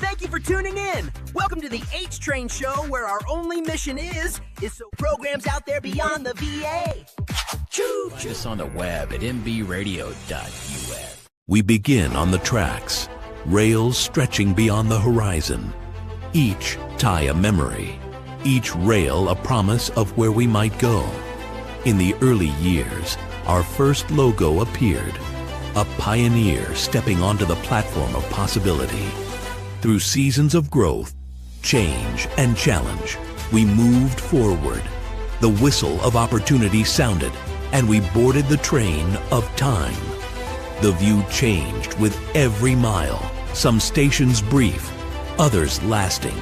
Thank you for tuning in. Welcome to the H-Train Show, where our only mission is so programs out there beyond the VA. Find us on the web at mbradio.us. We begin on the tracks, rails stretching beyond the horizon. Each tie a memory, each rail a promise of where we might go. In the early years, our first logo appeared, a pioneer stepping onto the platform of possibility. Through seasons of growth, change, and challenge, we moved forward. The whistle of opportunity sounded, and we boarded the train of time. The view changed with every mile, some stations brief, others lasting.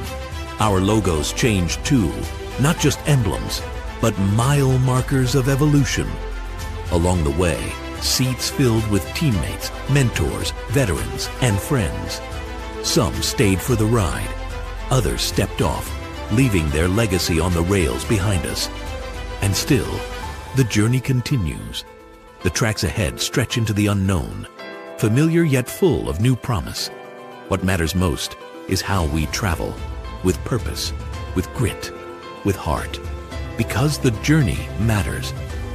Our logos changed too, not just emblems, but mile markers of evolution. Along the way, seats filled with teammates, mentors, veterans, and friends. Some stayed for the ride, others stepped off, leaving their legacy on the rails behind us. And still, the journey continues. The tracks ahead stretch into the unknown, familiar yet full of new promise. What matters most is how we travel, with purpose, with grit, with heart. Because the journey matters,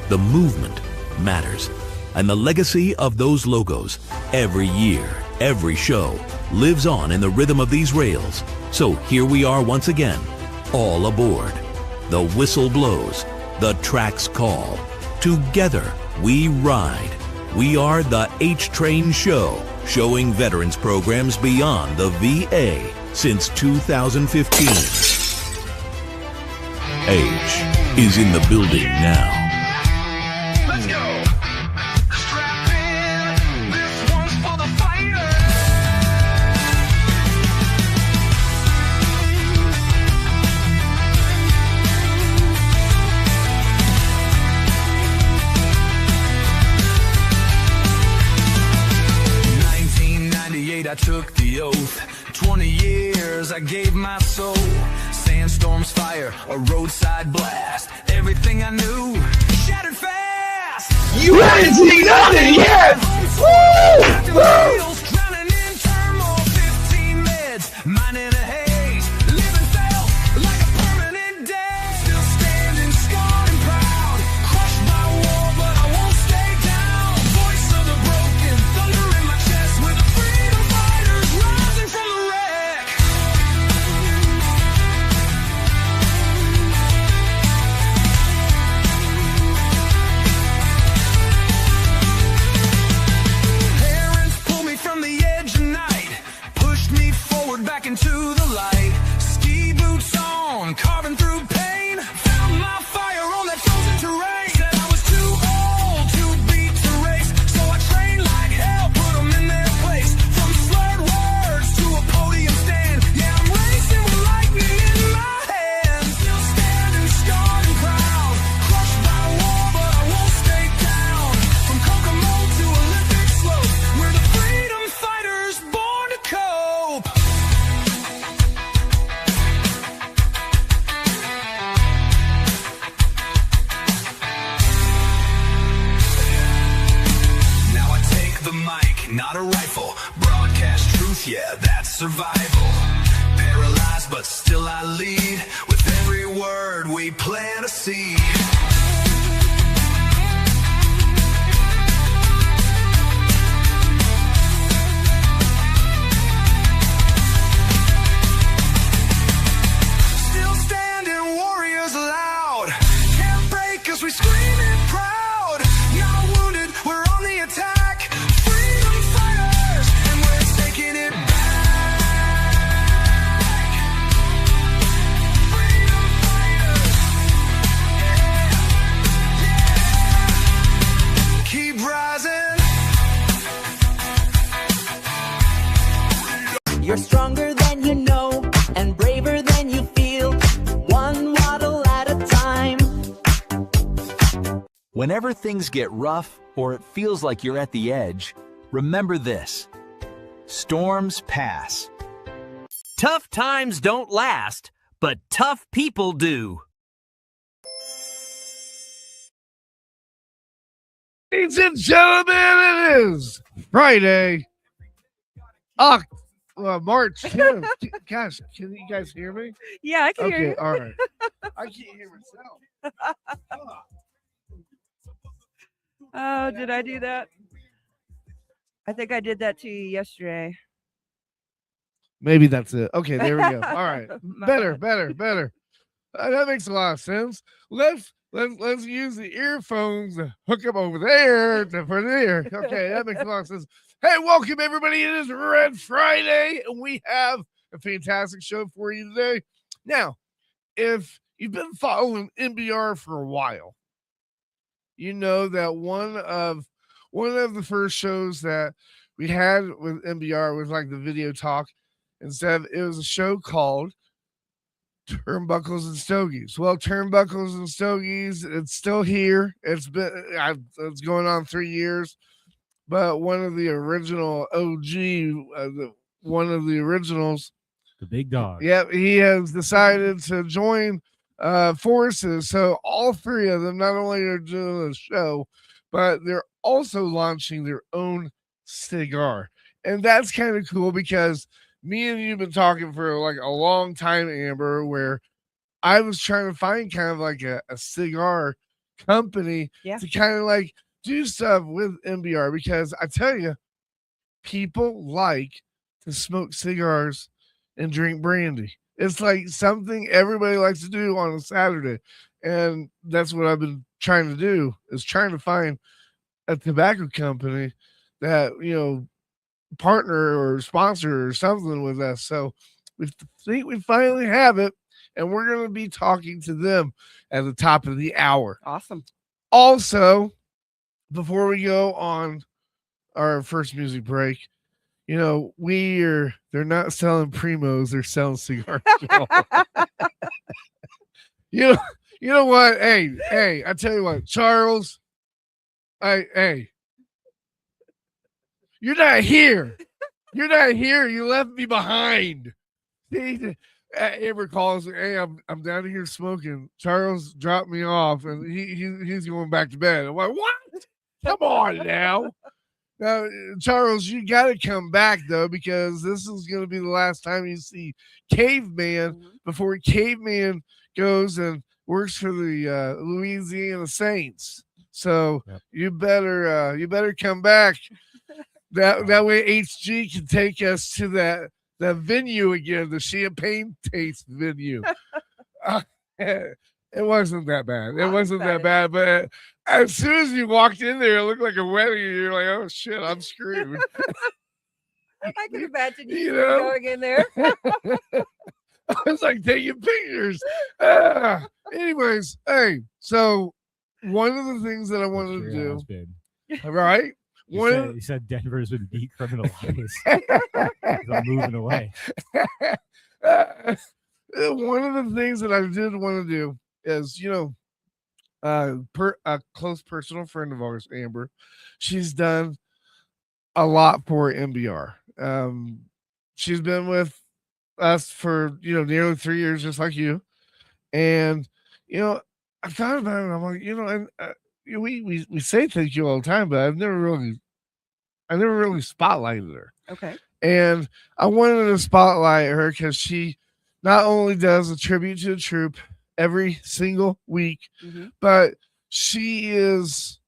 the movement matters, and the legacy of those logos, every year, every show, lives on in the rhythm of these rails. So here we are once again, all aboard. The whistle blows, the tracks call. Together we ride. We are the H-Train Show, showing veterans programs beyond the VA since 2015. H is in the building now. Let's go! Strap in, this one's for the fighter. I took the oath. 20 years I gave my soul. Sandstorms, fire, a roadside blast. Everything I knew shattered fast. You haven't seen nothing yet! Woo! Woo! Drowning in turmoil, 15 meds, mine in a haze. Living felt like a permanent death. Still standing, scarred and proud. Crushed by war, but I won't stay down. Voice of the broken, thunder in my chest with a freedom fighters rising from the wreck. Parents pulled me from the edge of night, pushed me forward back into the light. Ski boots on, carving through pain. Found my fire on that frozen terrain. Said I was too old to beat the race, so I trained like hell, put them in their place. From slurred words to a podium stand, yeah, I'm racing with lightning in my hands. Still standing, scarred and proud. Crushed by war, but I won't stay down. From Kokomo to Olympic slope, we're the freedom fighters born to cope. Now I take the mic, not a rifle. Broadcast truth, yeah, that's survival. Paralyzed, but still I lead. With every word we plant a seed. Still standing, warriors loud. Can't break us, we screaming proud. Not wounded, we're on the attack. Freedom fighters, and we're taking it back. Freedom fighters, yeah, yeah. Keep rising. You're stronger than you know, and braver than you feel. One waddle at a time. Whenever things get rough or it feels like you're at the edge, remember this: storms pass. Tough times don't last, but tough people do. Ladies and gentlemen, it is Friday, March 10th. Gosh, can you guys hear me? Yeah, I can hear Okay, you. all right. I can't hear myself. Oh, did I do that? I think I did that to you yesterday. Maybe that's it. Okay, there we go. All right. My Better, bad. better. That makes a lot of sense. Let's use the earphones to hook them over there for there. Okay, that makes a lot of sense. Hey, welcome everybody. It is Red Friday, and we have a fantastic show for you today. Now, if you've been following NBR for a while, you know that one of the first shows that we had with NBR was like the video talk. Instead, it was a show called Turnbuckles and Stogies. Well, Turnbuckles and Stogies, it's still here. It's going on 3 years, but one of the original OG, one of the originals, the big dog. Yep, he has decided to join forces. So all three of them not only are doing a show, but they're also launching their own cigar, and that's kind of cool because me and you've been talking for like a long time, Amber, where I was trying to find kind of like a cigar company to kind of like do stuff with NBR, because I tell you, people like to smoke cigars and drink brandy. It's like something everybody likes to do on a Saturday. And that's what I've been trying to do, is trying to find a tobacco company that, partner or sponsor or something with us. So we think we finally have it, and we're going to be talking to them at the top of the hour. Awesome. Also, before we go on our first music break, they're not selling Primos, they're selling cigars. You know what? Hey, I tell you what, Charles, hey, you're not here. You're not here. You left me behind. Amber calls, hey, I'm down here smoking. Charles dropped me off, and he's going back to bed. I'm like, what? Come on now. Now, Charles, you got to come back, though, because this is going to be the last time you see Caveman before Caveman goes and works for the Louisiana Saints. So you better come back. That way HG can take us to that venue again, the Champagne Taste venue. It wasn't that bad. It wasn't that bad, but as soon as you walked in there, it looked like a wedding. You're like, oh shit, I'm screwed. I can imagine you going in there. I was like taking pictures. Anyways, hey, so one of the things that I wanted to do, right? You said Denver's been decriminalized. I'm moving away. One of the things that I did want to do is, a close personal friend of ours, Amber, she's done a lot for NBR. She's been with us for, nearly 3 years, just like you. And, I thought about it. I'm like, and we say thank you all the time, but I never really spotlighted her. Okay. And I wanted to spotlight her because she not only does a tribute to the troop every single week, but she's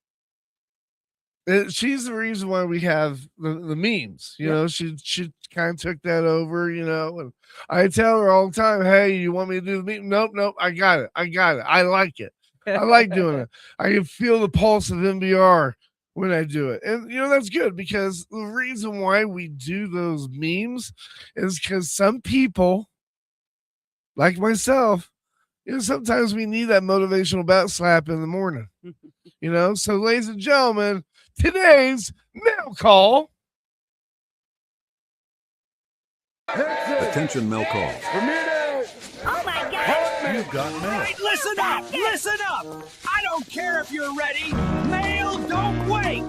the reason why we have the memes. She kind of took that over, and I tell her all the time, hey, you want me to do the meme? Nope, I got it. I like it. I like doing it. I can feel the pulse of NBR when I do it. And, that's good, because the reason why we do those memes is because some people, like myself, sometimes we need that motivational bat slap in the morning. So ladies and gentlemen, today's mail call. Attention, mail call. Oh my God! You've got mail. Hey, listen up! Listen up! I don't care if you're ready. Mail, don't wait.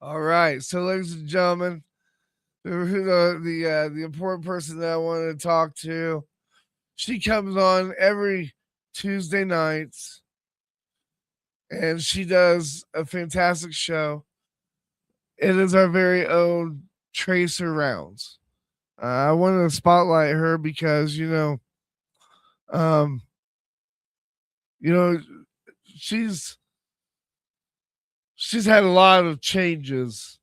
All right, so ladies and gentlemen, the important person that I wanted to talk to, she comes on every Tuesday nights, and she does a fantastic show. It is our very own Tracer Rounds. I wanted to spotlight her because um, she's had a lot of changes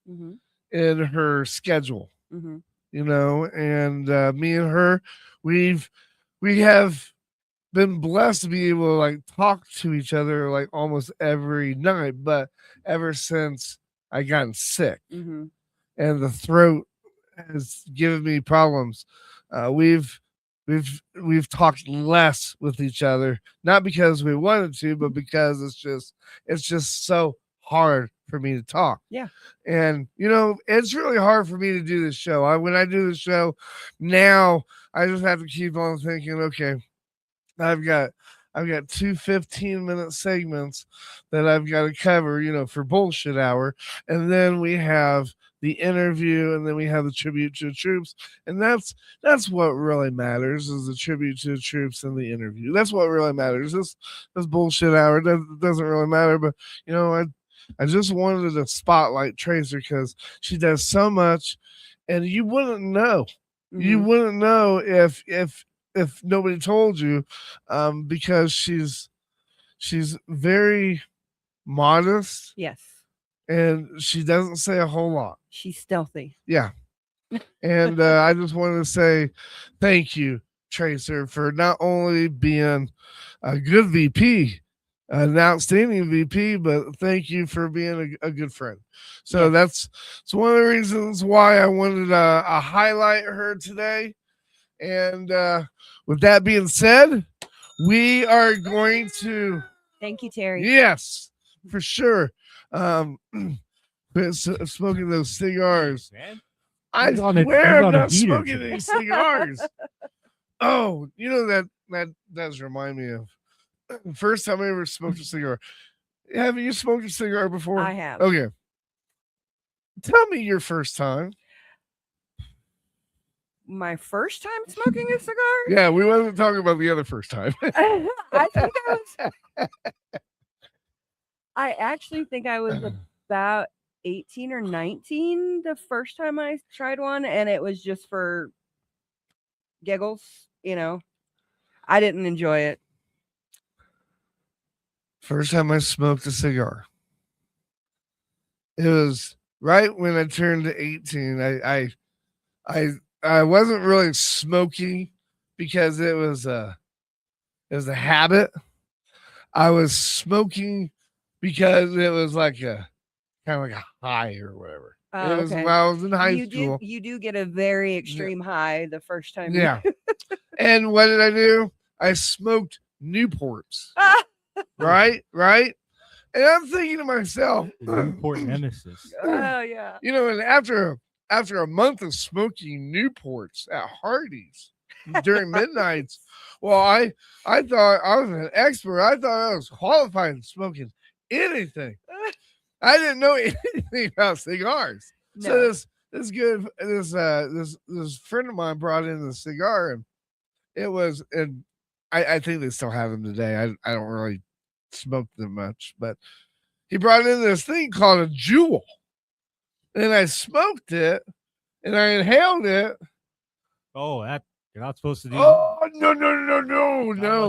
in her schedule. And me and her, we have been blessed to be able to like talk to each other like almost every night, but ever since I gotten sick and the throat has given me problems, we've talked less with each other, not because we wanted to, but because it's just so hard for me to talk. Yeah. And it's really hard for me to do this show. When I do the show now, I just have to keep on thinking, okay, I've got 2 15-minute segments that I've got to cover, for bullshit hour. And then we have the interview, and then we have the tribute to the troops. And that's what really matters, is the tribute to the troops and the interview. That's what really matters. This bullshit hour doesn't really matter, but I just wanted to spotlight Tracer because she does so much, and you wouldn't know. You wouldn't know if nobody told you, because she's very modest. Yes. And she doesn't say a whole lot. She's stealthy. Yeah. And I just wanted to say thank you, Tracer, for not only being a good VP, an outstanding VP, but thank you for being a good friend. So that's one of the reasons why I wanted to highlight her today. And with that being said, we are going to. Thank you, Terry. Yes, for sure. Smoking those cigars. Man. I swear I'm not smoking any cigars. Oh, that does remind me of the first time I ever smoked a cigar. Have you smoked a cigar before? I have. Okay. Tell me your first time. My first time smoking a cigar? Yeah, we wasn't talking about the other first time. I actually think I was about 18 or 19 the first time I tried one, and it was just for giggles, I didn't enjoy it. First time I smoked a cigar. It was right when I turned 18. I wasn't really smoking because it was a habit. I was smoking because it was like a kind of like a high or whatever. It was when I was in high school. You do get a very extreme high the first time. Yeah. And what did I do? I smoked Newports. Right? And I'm thinking to myself, Newport nemesis. Oh yeah. And after a month of smoking Newports at Hardee's during midnights, well, I thought I was an expert. I thought I was qualified in smoking anything. I didn't know anything about cigars. No. So this friend of mine brought in the cigar, and it was, and I think they still have them today. I don't really smoke them much, but he brought in this thing called a Jewel, and I smoked it, and I inhaled it. Oh, that you're not supposed to do. Oh no!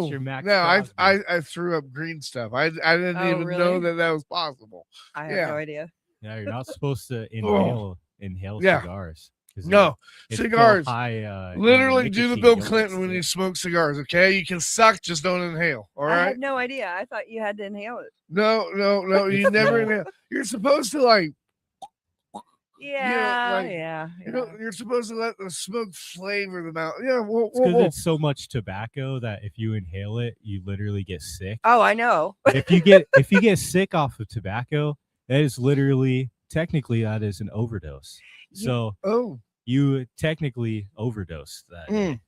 You're Max No, Crosby. I threw up green stuff. I didn't even know that was possible. I have no idea. Yeah, you're not supposed to inhale Yeah. cigars. No, it's full cigars. High, Literally do the nicotine Bill gills, Clinton when you smoke cigars. Okay, you can suck, just don't inhale. All I right. had no idea. I thought you had to inhale it. No. You never inhale. You're supposed to like. Yeah. You're supposed to let the smoke flavor the mouth. Yeah. Because it's so much tobacco that if you inhale it, you literally get sick. Oh, I know. if you get sick off of tobacco, that is literally technically that is an overdose. So you technically overdose that.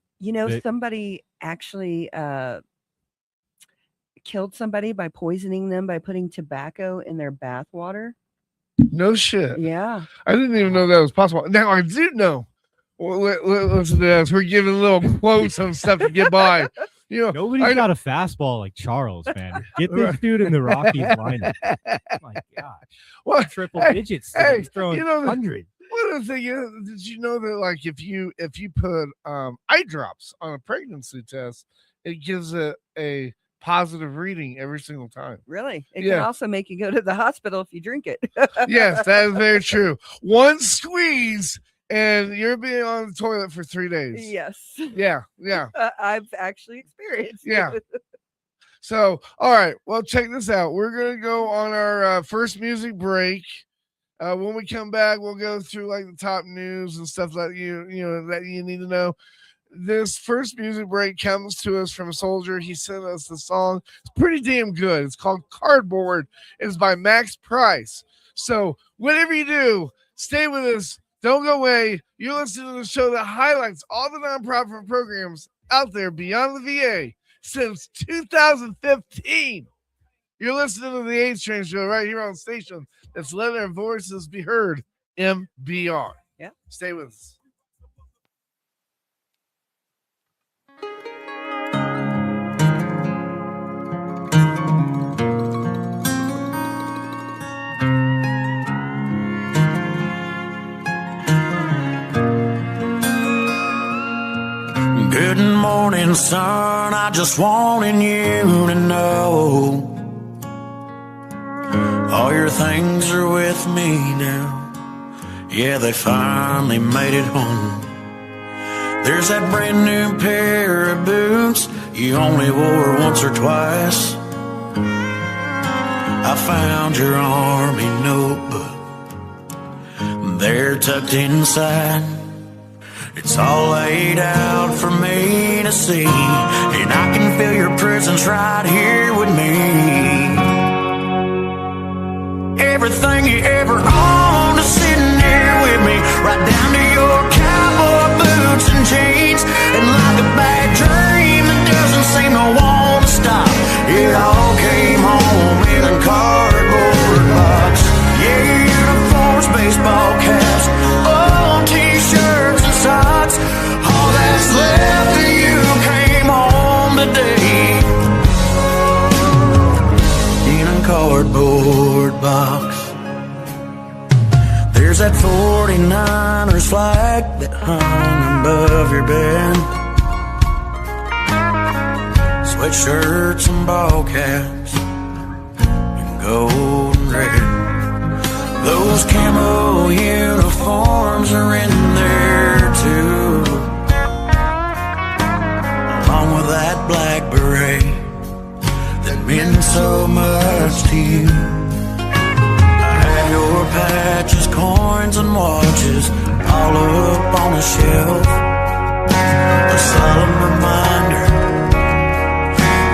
Somebody actually killed somebody by poisoning them by putting tobacco in their bath water. No shit. Yeah. I didn't even know that was possible. Now I do know. Well, listen to this. We're giving little quotes on stuff to get by. Nobody's got a fastball like Charles, man. Get this dude in the Rockies lineup. Oh my gosh. What triple digits? He's throwing 100. One of the thing is, did you know that like if you put eye drops on a pregnancy test, it gives it a positive reading every single time. Really? It can also make you go to the hospital if you drink it. Yes, that is very true. One squeeze and you're being on the toilet for 3 days. Yes. Yeah. I've actually experienced it. So, all right. Well, check this out. We're going to go on our first music break. When we come back, we'll go through like the top news and stuff that you need to know. This first music break comes to us from a soldier. He sent us the song. It's pretty damn good. It's called Cardboard. It's by Max Price. So whatever you do, stay with us. Don't go away. You're listening to the show that highlights all the nonprofit programs out there beyond the VA since 2015. You're listening to the H Train Show right here on the station that's letting our voices be heard, MBR. Yeah. Stay with us. Good morning, son. I just wanted you to know all your things are with me now. Yeah, they finally made it home. There's that brand new pair of boots you only wore once or twice. I found your Army notebook there tucked inside. It's all laid out for me to see, and I can feel your presence right here with me. Everything you ever owned is sitting here with me, right down to your cowboy boots and jeans. And like a bad dream that doesn't seem to want to stop, it all came home in a cardboard box. Yeah, your uniforms, baseball caps, old t-shirts and socks, all that's left of you came home today in a cardboard box. There's that 49ers flag that hung above your bed, sweatshirts and ball caps and gold and red. Those camo uniforms are in there too, along with that black beret that meant so much to you. I have your patches, coins, and watches all up on a shelf, a solemn reminder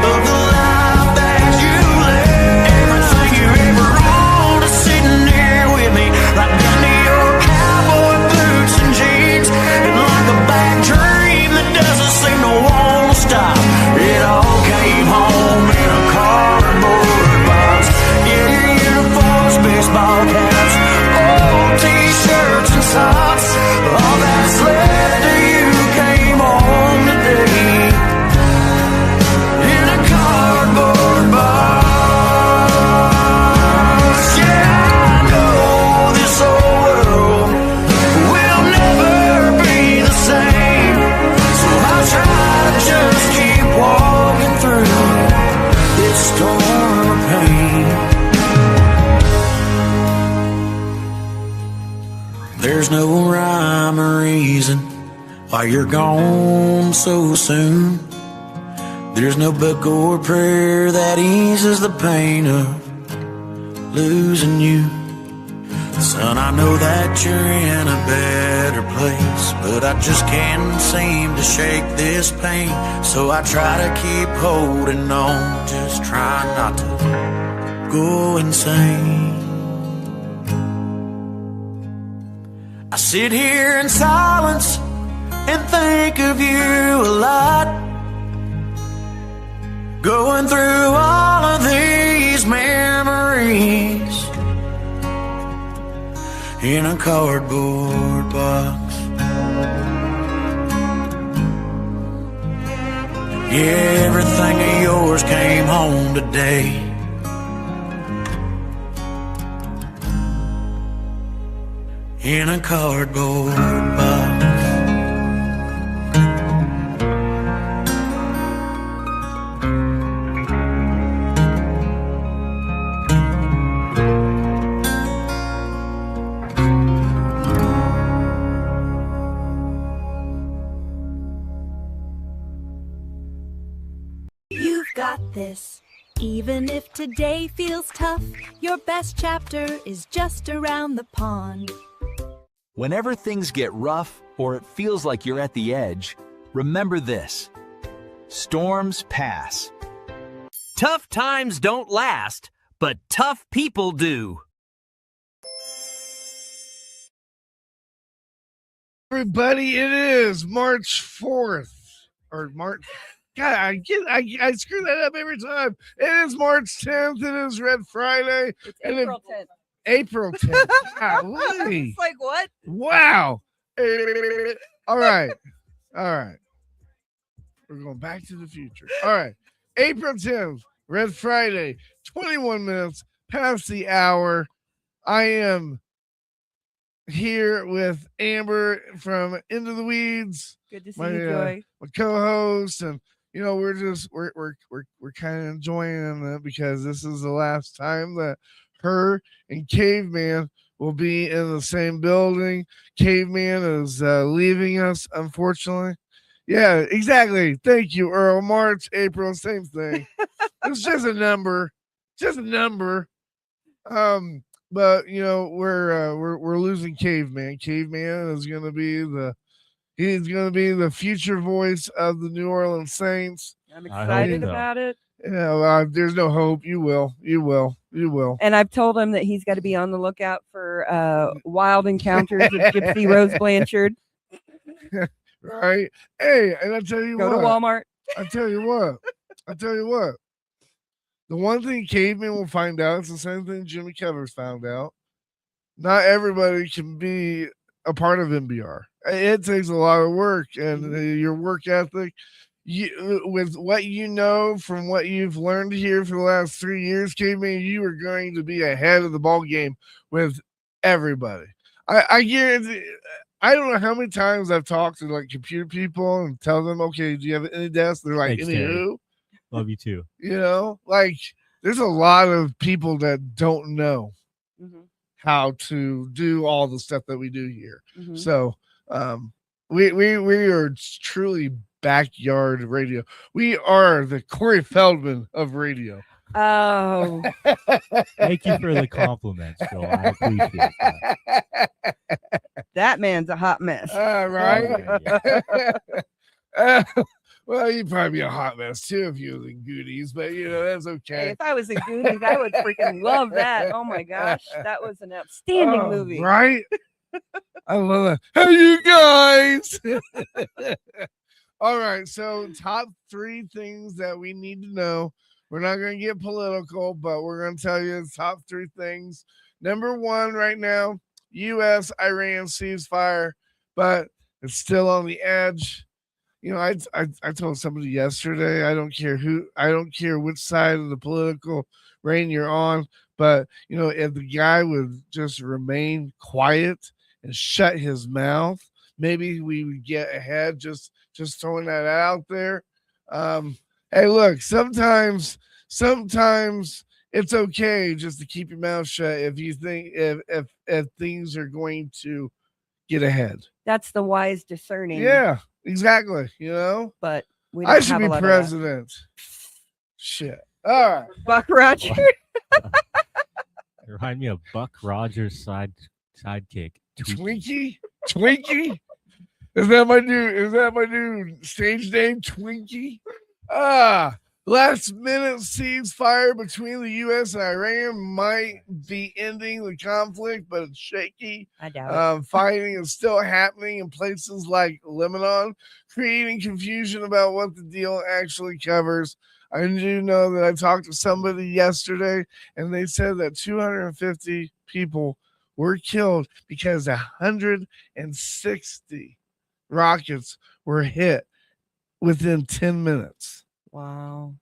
of the life that you led. Everything you ever owned is sitting here with me, right down to your cowboy boots and jeans. And like a bad dream that doesn't seem to want to stop, it all came home in a cardboard box. Yeah, your uniforms, baseball caps, old t-shirts and socks, all that's left of you came home today in a cardboard box. Yeah, I know this old world will never be the same, so I'll try to just keep walking through this storm of pain. There's no rhyme or reason why you're gone so soon. There's no book or prayer that eases the pain of losing you. Son, I know that you're in a better place, but I just can't seem to shake this pain. So I try to keep holding on, just trying not to go insane. I sit here in silence and think of you a lot, going through all of these memories in a cardboard box. Yeah, everything of yours came home today. In a cardboard box. You've got this. Even if today feels tough, your best chapter is just around the pond. Whenever things get rough or it feels like you're at the edge, remember this. Storms pass. Tough times don't last, but tough people do. Everybody, it is March 4th. Or March... God, I screw that up every time. It is March 10th. It is Red Friday. It's April 10th. April 10th. Golly. It's like, what? Wow. All right. We're going back to the future. All right. April 10th, Red Friday, 21 minutes past the hour. I am here with Amber from Into the Weeds. Good to see you, Joy. My co-host, and we're kind of enjoying it because this is the last time that her and Caveman will be in the same building. Caveman is leaving us, unfortunately. Yeah, exactly. Thank you, Earl. March, April, same thing. It's just a number. But we're losing Caveman. Caveman is gonna be the future voice of the New Orleans Saints. I'm excited about it. Yeah, there's no hope. You will. And I've told him that he's got to be on the lookout for wild encounters with Gypsy Rose Blanchard. Right. Hey, and I tell you Go what. to Walmart. I tell you what. The one thing Caveman will find out is the same thing Jimmy Covers found out. Not everybody can be a part of MBR. It takes a lot of work, and your work ethic, with what you know from what you've learned here for the last 3 years, Caveman, you are going to be ahead of the ball game with everybody. I guarantee. I don't know how many times I've talked to like computer people and tell them, okay, do you have any desk? They're like, Thanks, any who? Love you too. Like there's a lot of people that don't know how to do all the stuff that we do here. So we are truly backyard radio. We are the Corey Feldman of radio. Oh, thank you for the compliments, Phil. I appreciate that. That man's a hot mess. Right. Well, you'd probably be a hot mess too if you was in Goonies, but that's okay. Hey, if I was in Goonies, I would freaking love that. Oh my gosh, that was an outstanding movie. Right? I love that. Hey, you guys. All right, so top 3 things that we need to know. We're not going to get political, but we're going to tell you the top 3 things. Number 1 right now, U.S.-Iran ceasefire, but it's still on the edge. I told somebody yesterday, I don't care which side of the political reign you're on, but if the guy would just remain quiet and shut his mouth, maybe we would get ahead. Just throwing that out there. Hey, look, sometimes it's okay just to keep your mouth shut if you think if things are going to get ahead. That's the wise discerning. Yeah, exactly. But I should be president. Shit. All right. Buck Rogers. Remind me of Buck Rogers' sidekick. Twinkie? Is that my new stage name, Twinkie? Last minute ceasefire between the U.S. and Iran might be ending the conflict, but it's shaky. I doubt it. Fighting is still happening in places like Lebanon, creating confusion about what the deal actually covers. I do know that I talked to somebody yesterday, and they said that 250 people were killed because 160 rockets were hit within 10 minutes. Wow.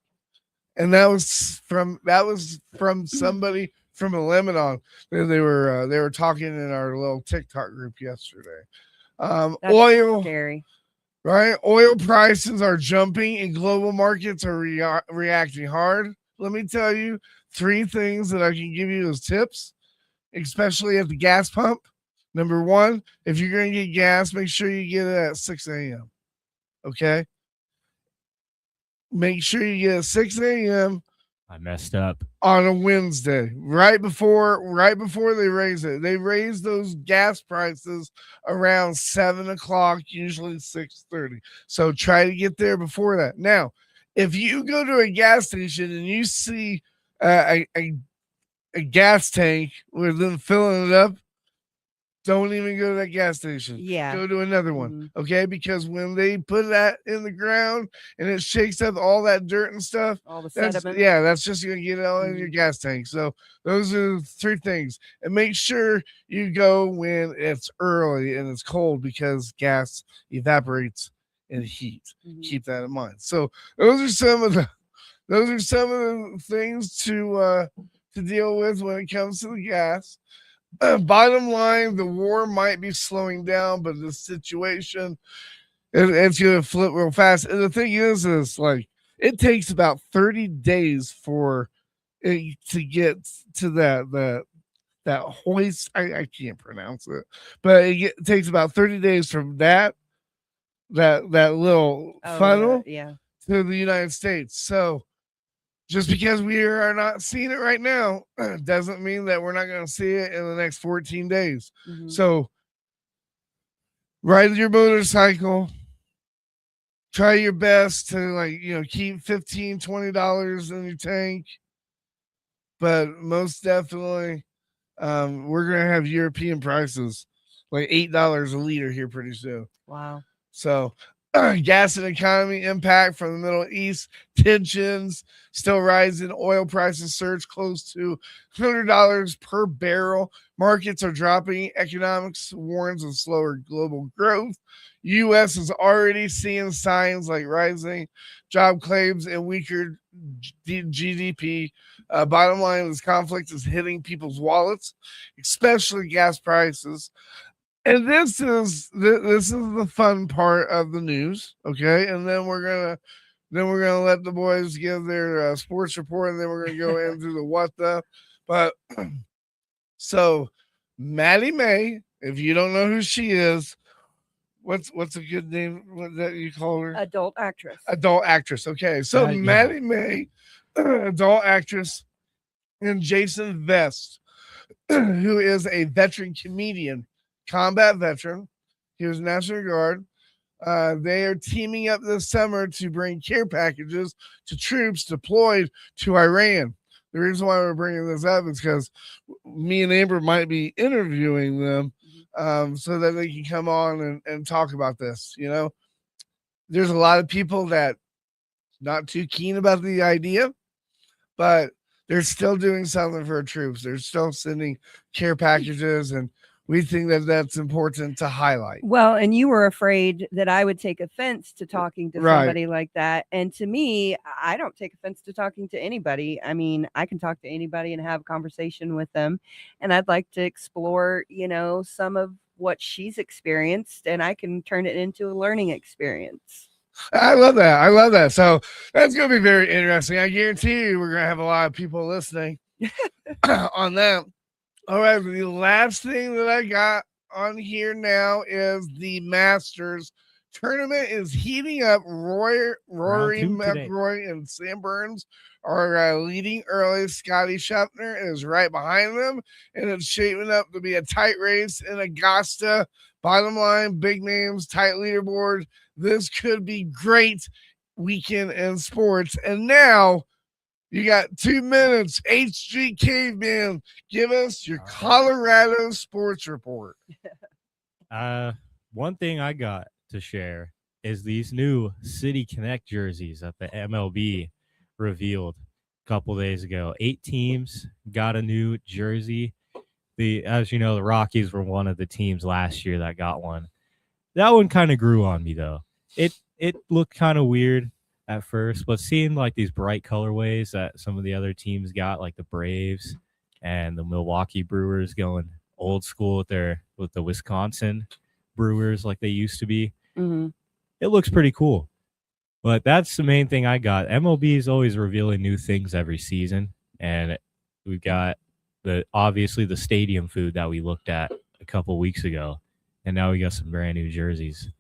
And that was from somebody from a Lebanon. They were talking in our little TikTok group yesterday. That's Oil, scary. right? Oil prices are jumping and global markets are reacting hard. Let me tell you 3 things that I can give you as tips, especially at the gas pump. Number 1, if you're going to get gas, make sure you get it at 6 a.m. Okay? Make sure you get at 6 a.m. I messed up on a Wednesday, right before they raise it. They raise those gas prices around 7 o'clock, usually 6:30. So try to get there before that. Now, if you go to a gas station and you see a gas tank with them filling it up, don't even go to that gas station. Yeah. Go to another one. Okay. Because when they put that in the ground and it shakes up all that dirt and stuff, all the that's, sediment. yeah, that's just going to get all in your gas tank. So those are 3 things. And make sure you go when it's early and it's cold because gas evaporates in heat. Keep that in mind. So those are some of the things to deal with when it comes to the gas. Bottom line, the war might be slowing down, but the situation it's going to flip real fast. And the thing is like it takes about 30 days for it to get to that hoist. I can't pronounce it, but it takes about 30 days from that little funnel to the United States. So just because we are not seeing it right now doesn't mean that we're not going to see it in the next 14 days. So ride your motorcycle, try your best to keep $15-$20 in your tank. But most definitely, we're going to have European prices like $8 a liter here pretty soon. Wow. So gas and economy impact from the Middle East, tensions still rising, oil prices surge close to $100 per barrel. Markets are dropping. Economics warns of slower global growth. U.S. is already seeing signs like rising job claims and weaker GDP. Bottom line, this conflict is hitting people's wallets, especially gas prices. And this is the fun part of the news, okay? And then we're gonna let the boys give their sports report, and then we're gonna go into the what the. But so Maddie May, if you don't know who she is, what's a good name that you call her? Adult actress. Adult actress. Okay, so Maddie May, adult actress, and Jason Vest, who is a veteran comedian. Combat veteran. He was National Guard. They are teaming up this summer to bring care packages to troops deployed to Iran. The reason why we're bringing this up is because me and Amber might be interviewing them so that they can come on and talk about this. You know, there's a lot of people that not too keen about the idea, but they're still doing something for our troops. They're still sending care packages, and we think that that's important to highlight. Well, and you were afraid that I would take offense to talking to somebody like that. And to me, I don't take offense to talking to anybody. I mean, I can talk to anybody and have a conversation with them. And I'd like to explore, some of what she's experienced, and I can turn it into a learning experience. I love that. So that's going to be very interesting. I guarantee you we're going to have a lot of people listening on that. All right, the last thing that I got on here now is the Masters tournament is heating up. Rory McIlroy and Sam Burns are leading early. Scotty Scheffler is right behind them, and it's shaping up to be a tight race in Augusta. Bottom line, big names, tight leaderboard. This could be great weekend in sports. And now you got 2 minutes. HG Caveman, give us your Colorado sports report. One thing I got to share is these new City Connect jerseys that the MLB revealed a couple days ago. 8 teams got a new jersey. As you know, the Rockies were one of the teams last year that got one. That one kind of grew on me though. It looked kind of weird. at first, but seeing like these bright colorways that some of the other teams got, like the Braves and the Milwaukee Brewers going old school with the Wisconsin Brewers like they used to be. Mm-hmm. It looks pretty cool. But that's the main thing I got. MLB is always revealing new things every season, and we've got obviously the stadium food that we looked at a couple weeks ago, and now we got some brand new jerseys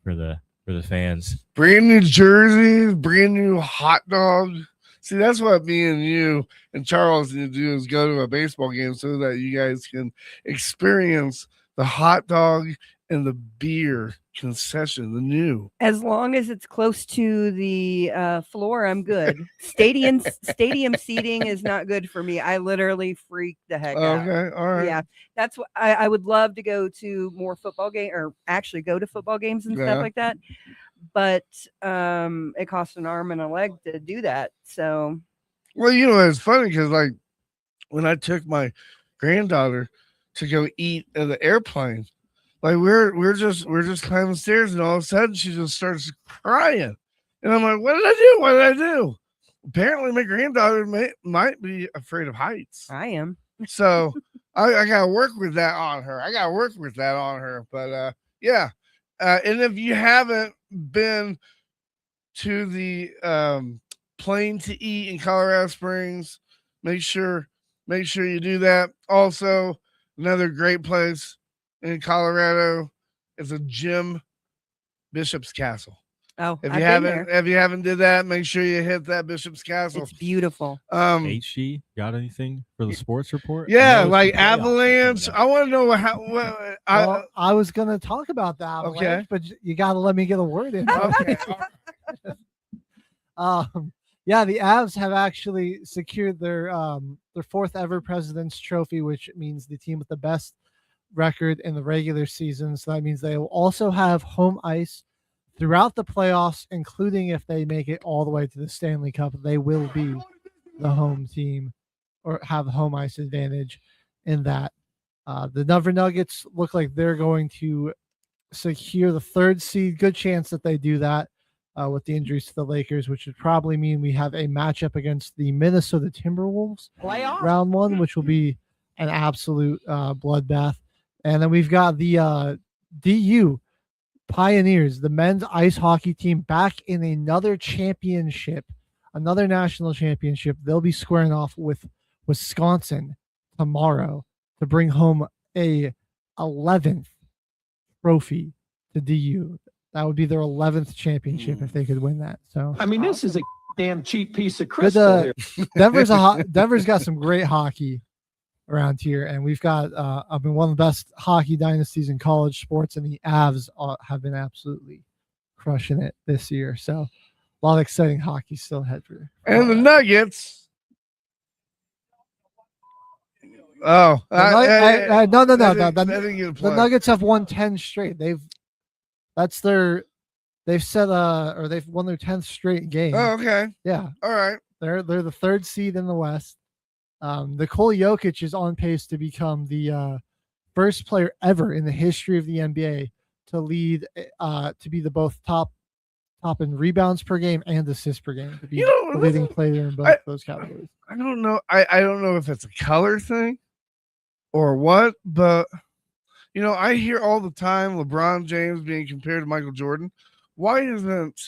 for the fans. Brand new jerseys, brand new hot dog. See, that's what me and you and Charles need to do is go to a baseball game so that you guys can experience the hot dog and the beer concession, the new. As long as it's close to the floor, I'm good. Stadium seating is not good for me. I literally freak the heck out. Okay, all right. Yeah, that's what I would love to go to more football game, or actually go to football games and stuff like that. But it costs an arm and a leg to do that. So, well, you know, it's funny because like when I took my granddaughter to go eat at the airplane, like we're just climbing stairs, and all of a sudden she just starts crying, and I'm like, "What did I do? What did I do?" Apparently, my granddaughter might be afraid of heights. I am. So I gotta work with that on her. But yeah, and if you haven't been to the Plain to Eat in Colorado Springs, make sure you do that. Also, another great place in Colorado is a Jim Bishop's Castle. Oh, if you haven't did that, make sure you hit that Bishop's Castle. It's beautiful. HG, got anything for the sports report? Yeah, like Avalanche. I want to know I was gonna talk about the Avalanche, but you gotta let me get a word in. Okay. Yeah, the Avs have actually secured their fourth ever President's Trophy, which means the team with the best record in the regular season. So that means they will also have home ice throughout the playoffs, including if they make it all the way to the Stanley Cup. They will be the home team or have home ice advantage in that. The Denver Nuggets look like they're going to secure the third seed. Good chance that they do that with the injuries to the Lakers, which would probably mean we have a matchup against the Minnesota Timberwolves round one, which will be an absolute bloodbath. And then we've got the DU Pioneers, the men's ice hockey team, back in another championship, another national championship. They'll be squaring off with Wisconsin tomorrow to bring home a 11th trophy to DU. That would be their 11th championship if they could win that. So I mean, this is a damn cheap piece of crystal here. Denver's got some great hockey around here, and we've got one of the best hockey dynasties in college sports, and the Avs have been absolutely crushing it this year. So a lot of exciting hockey still ahead for and the Nuggets. Oh, no. The Nuggets have won 10 straight. They've won their 10th straight game. Oh, okay. Yeah. All right. They're the third seed in the West. Nikola Jokic is on pace to become the first player ever in the history of the NBA to lead to be the both top in rebounds per game and assists per game, to be the leading player in both those categories. I don't know. I don't know if it's a color thing or what, but I hear all the time LeBron James being compared to Michael Jordan. Why isn't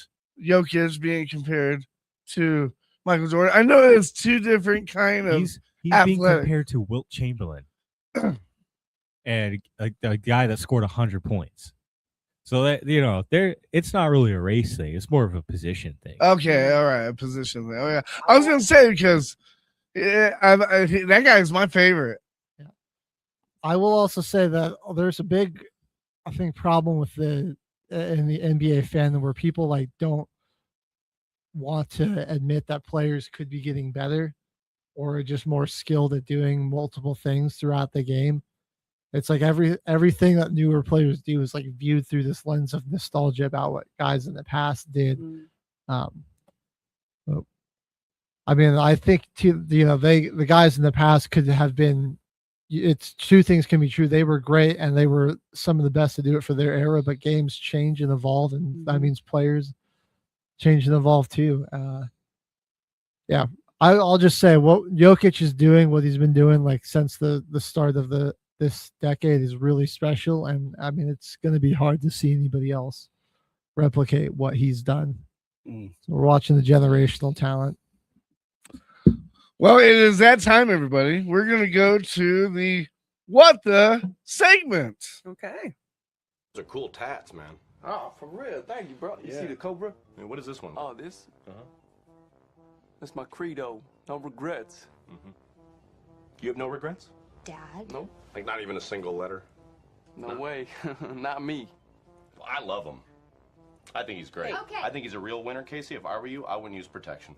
Jokic being compared to Michael Jordan? I know it's two different kind of. He's being compared to Wilt Chamberlain, and a guy that scored 100 points. So that it's not really a race thing; it's more of a position thing. Okay, all right, a position thing. Oh yeah, I was gonna say because that guy is my favorite. Yeah. I will also say that there's a big, I think, problem with in the NBA fandom where people don't want to admit that players could be getting better or just more skilled at doing multiple things throughout the game. It's like everything that newer players do is viewed through this lens of nostalgia about what guys in the past did. I mean, I think the guys in the past could have been. It's two things can be true. They were great and they were some of the best to do it for their era. But games change and evolve, and that means players change and evolve too. Yeah, I'll just say what Jokic is doing, what he's been doing like since the start of this decade is really special, and I mean it's going to be hard to see anybody else replicate what he's done. So we're watching the generational talent. Well, it is that time, everybody. We're going to go to the What the segment. Okay. Those are cool tats, man. Oh, for real. Thank you, bro. You see the Cobra? And what is this one? Oh, this? That's my credo. No regrets. You have no regrets? Dad? No? Like not even a single letter? No way. Not me. Well, I love him. I think he's great. Okay. I think he's a real winner, Casey. If I were you, I wouldn't use protection.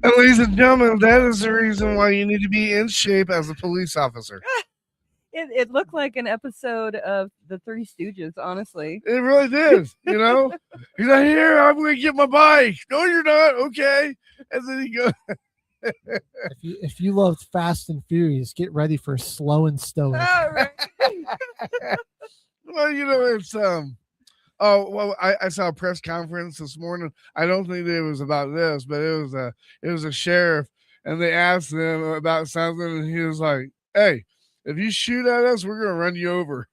And ladies and gentlemen, that is the reason why you need to be in shape as a police officer. It looked like an episode of The Three Stooges, honestly. It really did, you know? He's like, here, I'm going to get my bike. No, you're not. Okay. And then he goes. If you loved Fast and Furious, get ready for Slow and Stone. Well, you know, it's oh well, I saw a press conference this morning. I don't think that it was about this, but it was a sheriff, and they asked him about something, and he was like, "Hey, if you shoot at us, we're gonna run you over."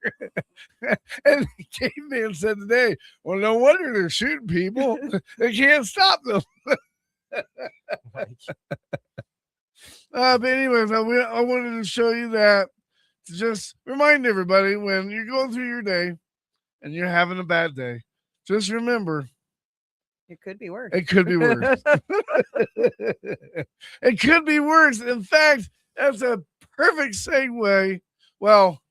And the caveman said today, "Well, no wonder they're shooting people. They can't stop them." But anyways, I wanted to show you that to just remind everybody when you're going through your day and you're having a bad day, just remember it could be worse. It could be worse. It could be worse. In fact, that's a perfect segue. Well,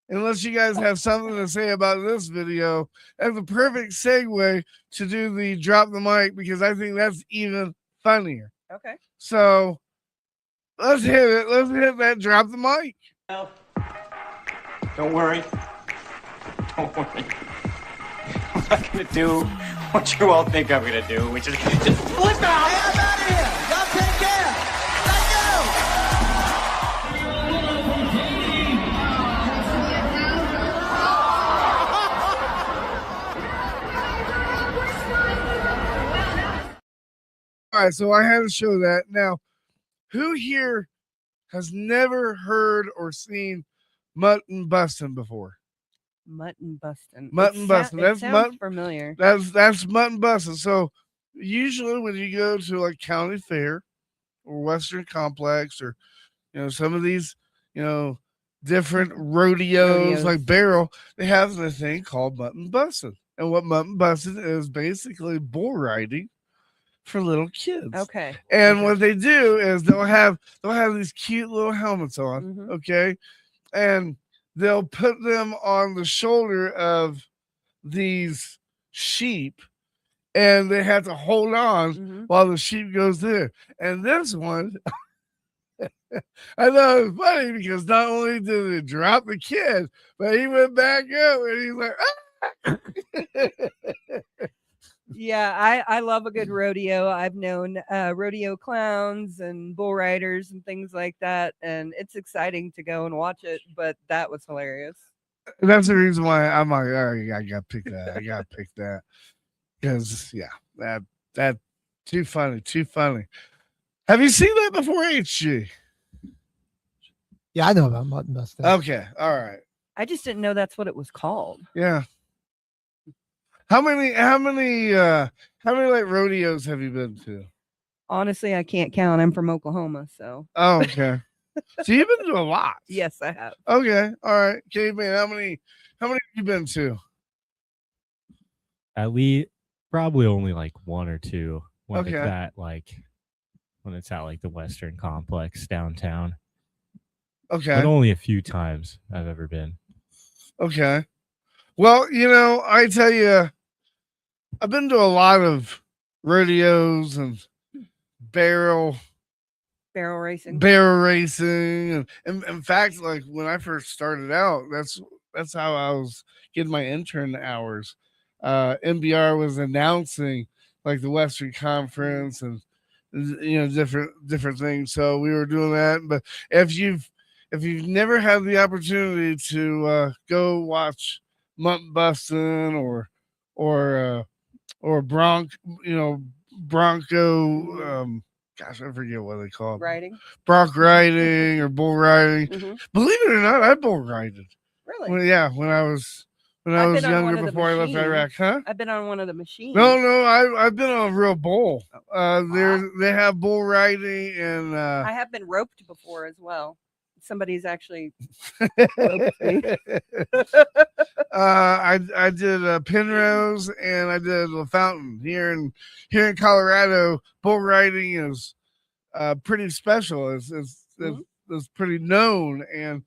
unless you guys have something to say about this video, that's a perfect segue to do the drop the mic, because I think that's even funnier. Okay. So let's hit it. Let's hit that drop the mic. Don't worry. Don't worry. I'm not gonna do what you all think I'm gonna do, which is just flip out. Hey, I'm out of here. Y'all take care. All right, so I had to show that. Now, who here has never heard or seen mutton busting before? Mutton busting. Mutton busting. That's mutton familiar. That's mutton busting. So usually when you go to like county fair or Western Complex, or some of these different rodeos like Barrel, they have this thing called mutton busting. And what mutton busting is basically bull riding for little kids. Okay. And what they do is they'll have these cute little helmets on, okay? And they'll put them on the shoulder of these sheep, and they have to hold on while the sheep goes there. And this one, I thought it was funny because not only did it drop the kid, but he went back up and he's like, ah! Yeah, I love a good rodeo. I've known rodeo clowns and bull riders and things like that, and it's exciting to go and watch it, but that was hilarious. That's the reason why I'm like, oh, I gotta pick that. I gotta pick that. Because that too funny. Have you seen that before, HG? Yeah, I know about mutton busting. Okay, all right. I just didn't know that's what it was called. Yeah. How many like rodeos have you been to? Honestly, I can't count. I'm from Oklahoma, so. Oh, okay. So you've been to a lot. Yes, I have. Okay, all right. Caveman, how many have you been to? At least probably only like one or two. when Okay. it's at like the Western Complex downtown. Okay. But only a few times I've ever been. Okay. Well, I tell you, I've been to a lot of rodeos and barrel racing. And in fact, like when I first started out, that's how I was getting my intern hours. NBR was announcing like the Western Conference and different things. So we were doing that. But if you've never had the opportunity to go watch Munt Bustin or Bronco, gosh, I forget what they call it. Riding. Bronc riding or bull riding. Mhm. Believe it or not, I bull rided. Really? When I was I've been on one younger of the before I left machines. Iraq, huh? I've been on one of the machines. No, I've been on a real bull. They have bull riding and I have been roped before as well. Somebody's actually roped me. I did Penrose and I did the Fountain here in Colorado. Bull riding is pretty special. It's pretty known, and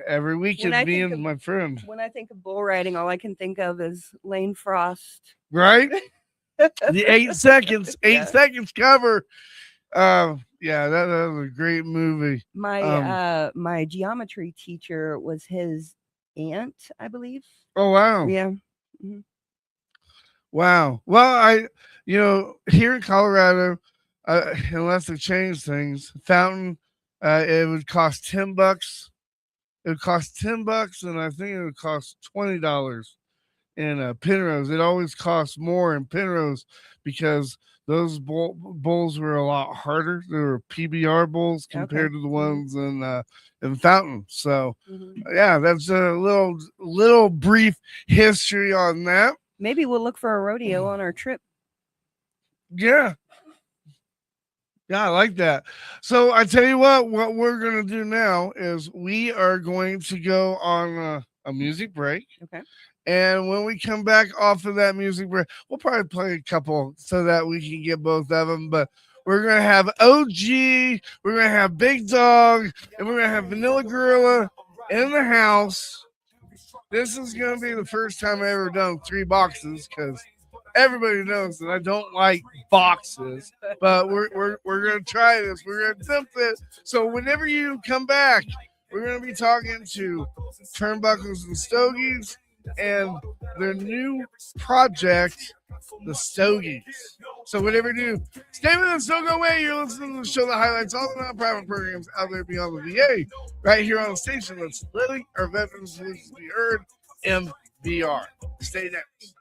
every weekend me and my friend. When I think of bull riding, all I can think of is Lane Frost. Right? The 8 seconds, 8 Yeah. seconds cover. Yeah, that was a great movie. My geometry teacher was his aunt, I believe. Oh wow. Yeah. Mhm. Wow. Well, here in Colorado, unless they change things, Fountain, it would cost $10. It would cost $10, and I think it would cost $20 in Penrose. It always costs more in Penrose because those bulls were a lot harder. They were PBR bulls compared to the ones in Fountain. So, yeah, that's a little brief history on that. Maybe we'll look for a rodeo on our trip. Yeah. Yeah, I like that. So I tell you what we're going to do now is we are going to go on a music break. Okay. And when we come back off of that music break, we'll probably play a couple so that we can get both of them. But we're going to have OG, we're going to have Big Dog, and we're going to have Vanilla Gorilla in the house. This is going to be the first time I ever done 3 boxes because everybody knows that I don't like boxes. But we're going to try this. We're going to attempt it. So whenever you come back, we're going to be talking to Turnbuckles and Stogies and their new project, the Stogies. So whatever you do, stay with us, don't go away. You're listening to the show that highlights all the non-private programs out there beyond the VA, right here on the station that's letting our veterans voices be heard, MVR. Stay next.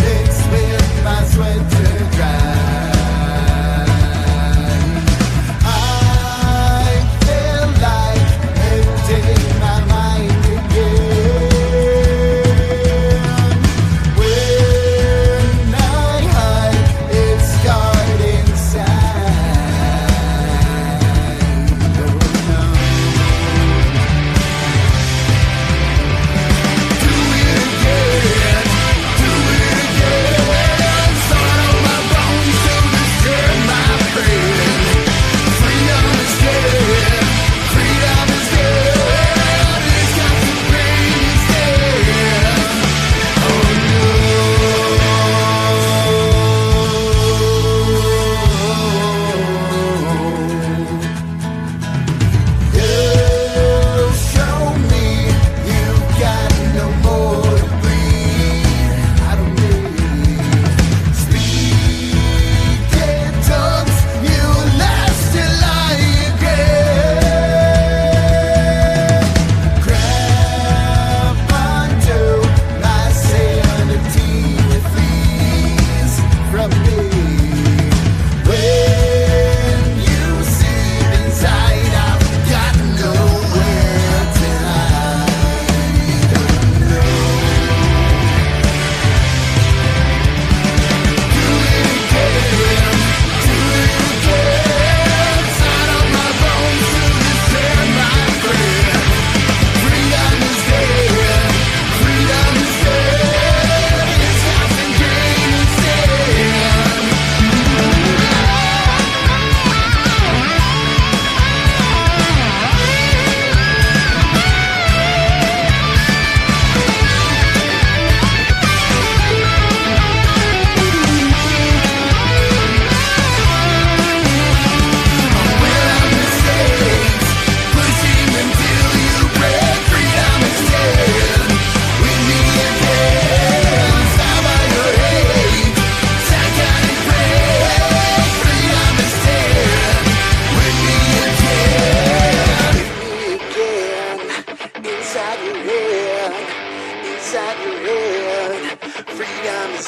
It's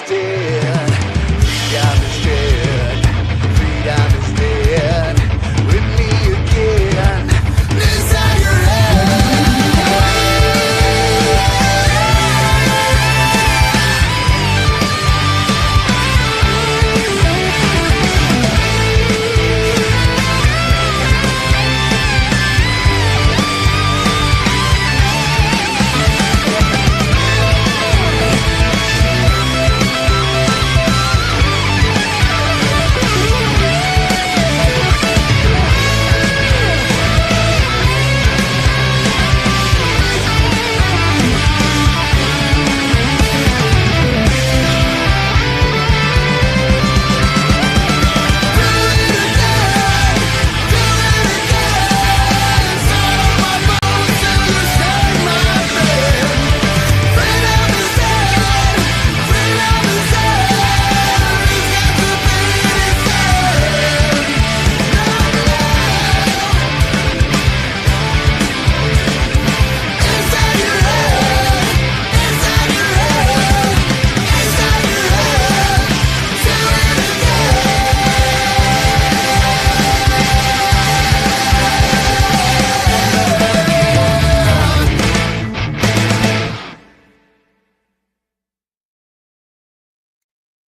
dead. Freedom is dead. Freedom is dead. With me again. Inside your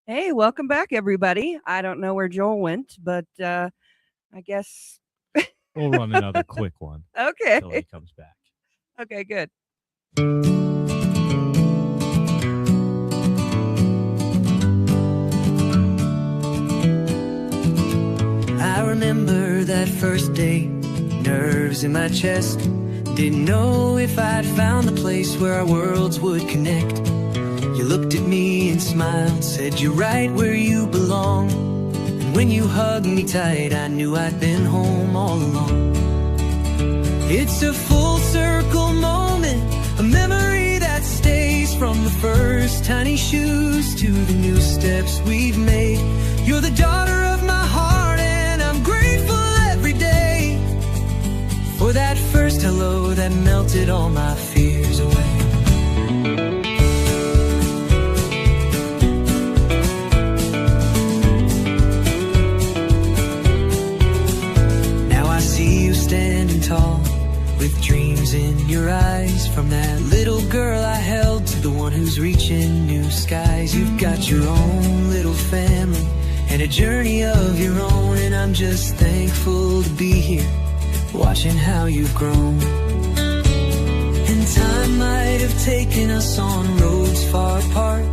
Hey, welcome back, everybody. I don't know where Joel went, but I guess We'll run another quick one. Okay. Until he comes back. Okay, good. I remember that first day, nerves in my chest. Didn't know if I'd found the place where our worlds would connect. You looked at me and smiled, said you're right where you belong. And when you hugged me tight, I knew I'd been home all along. It's a full circle moment, a memory that stays from the first tiny shoes to the new steps we've made. You're the daughter of my heart, and I'm grateful every day for that first hello that melted all my fears away. Now I see you standing tall, with dreams in your eyes. From that little girl I held to the one who's reaching new skies. You've got your own little family and a journey of your own, and I'm just thankful to be here, watching how you've grown. And time might have taken us on roads far apart,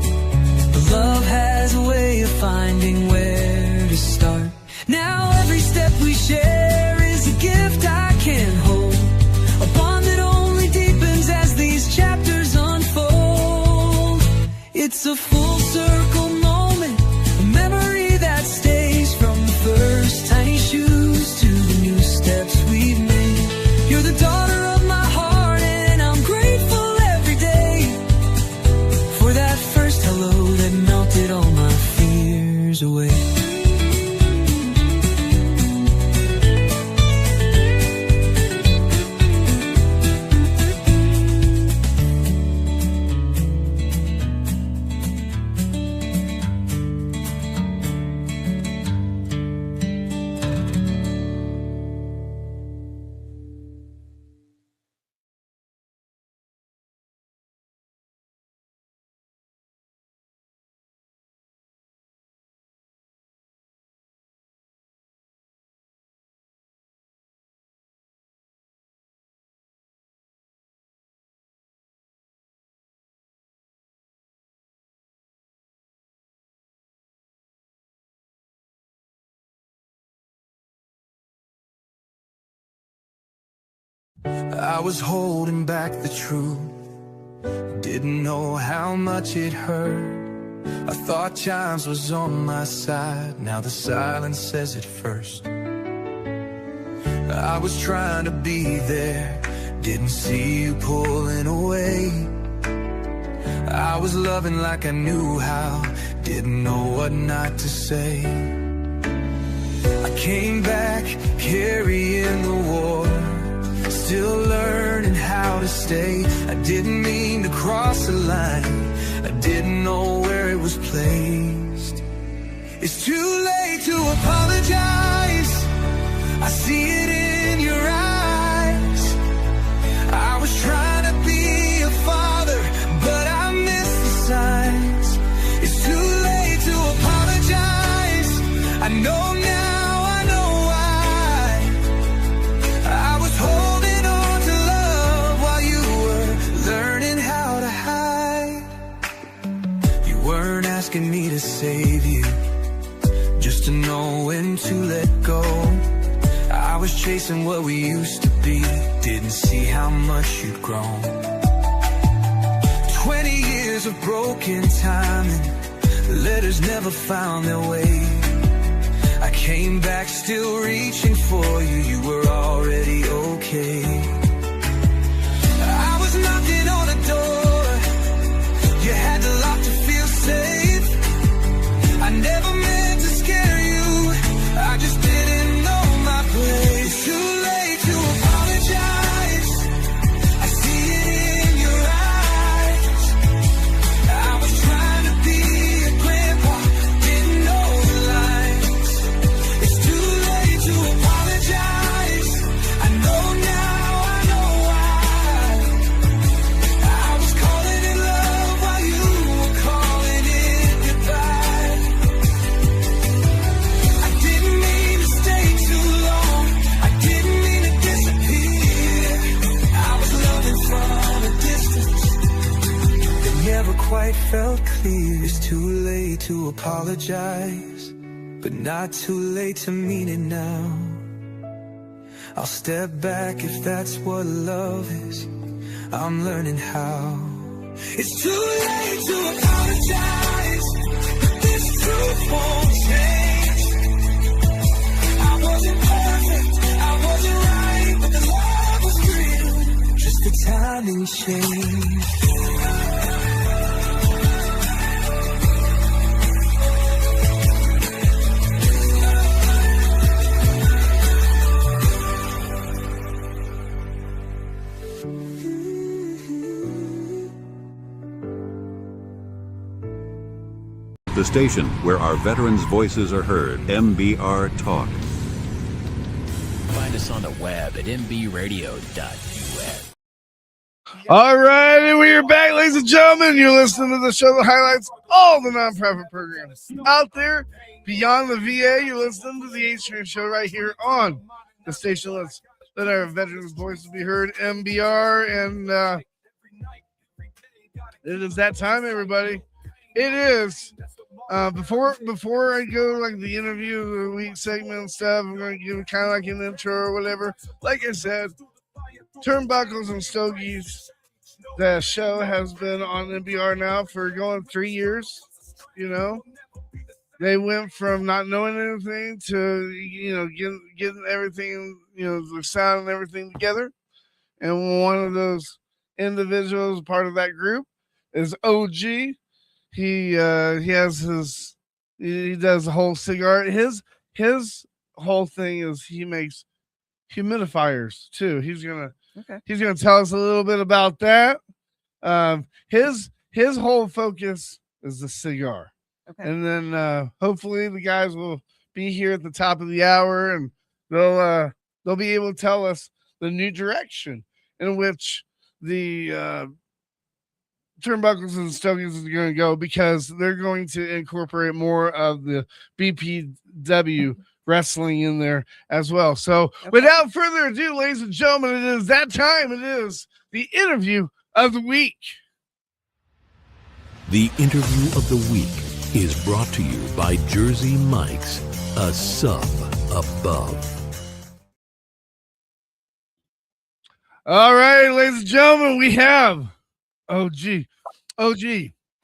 but love has a way of finding where to start. Now every step we share is a gift I can't hold, a bond that only deepens as these chapters unfold. It's a full circle moment, a memory that stays from the first tiny shoes to the new steps we've made. You're the daughter of my heart, and I'm grateful every day for that first hello that melted all my fears away. I was holding back the truth, didn't know how much it hurt. I thought Chimes was on my side, now the silence says it first. I was trying to be there, didn't see you pulling away. I was loving like I knew how, didn't know what not to say. I came back carrying the war, still learning how to stay. I didn't mean to cross the line, I didn't know where it it was placed. It's too late to apologize. I see it in your eyes. I was trying to be a father, but I missed the signs. It's too late to apologize. I know now, I know why. I was holding on to love while you were learning how to hide. You weren't asking me to save you, just to know when to let go. I was chasing what we used to be, didn't see how much you'd grown. 20 years of broken timing, letters never found their way. I came back still reaching for you, you were already okay. I was knocking on a door, you had to lock to feel safe. I never meant to scare you, I just didn't know my place. It's too late to apologize. I see it in your eyes. I was trying to be a grandpa, didn't know the lines. It's too late to apologize. I know now, I know why. I was calling it love while you were calling it goodbye. I didn't mean to stay too long, I didn't mean to disappear. I was loving from a distance, it never quite felt clear. It's too late to apologize, but not too late to mean it now. I'll step back if that's what love is, I'm learning how. It's too late to apologize, but this truth won't change. I wasn't perfect, I wasn't right, but the love was real, just the timing changed. The station where our veterans' voices are heard, MBR Talk. Find us on the web at mbradio.us. All right, and we are back, ladies and gentlemen. You're listening to the show that highlights all the nonprofit programs out there beyond the VA. You're listening to the H-Train Show right here on the station. Let's let our veterans' voices be heard, MBR, and it is that time, everybody. It is. Before I go like the interview of the week segment and stuff, I'm going to give kind of like an intro or whatever. Like I said, Turnbuckles and Stogies, the show has been on NPR now for going 3 years. You know, they went from not knowing anything to, you know, getting everything, you know, the sound and everything together. And one of those individuals, part of that group, is OG. He has he does the whole cigar. His whole thing is he makes humidifiers too. He's gonna tell us a little bit about that. His whole focus is the cigar. Okay. And then hopefully the guys will be here at the top of the hour and they'll be able to tell us the new direction in which the Turnbuckles and Stogies is going to go, because they're going to incorporate more of the BPW wrestling in there as well. So without further ado, ladies and gentlemen, it is that time. It is the interview of the week. The interview of the week is brought to you by Jersey Mike's, a sub above. All right, ladies and gentlemen, we have OG,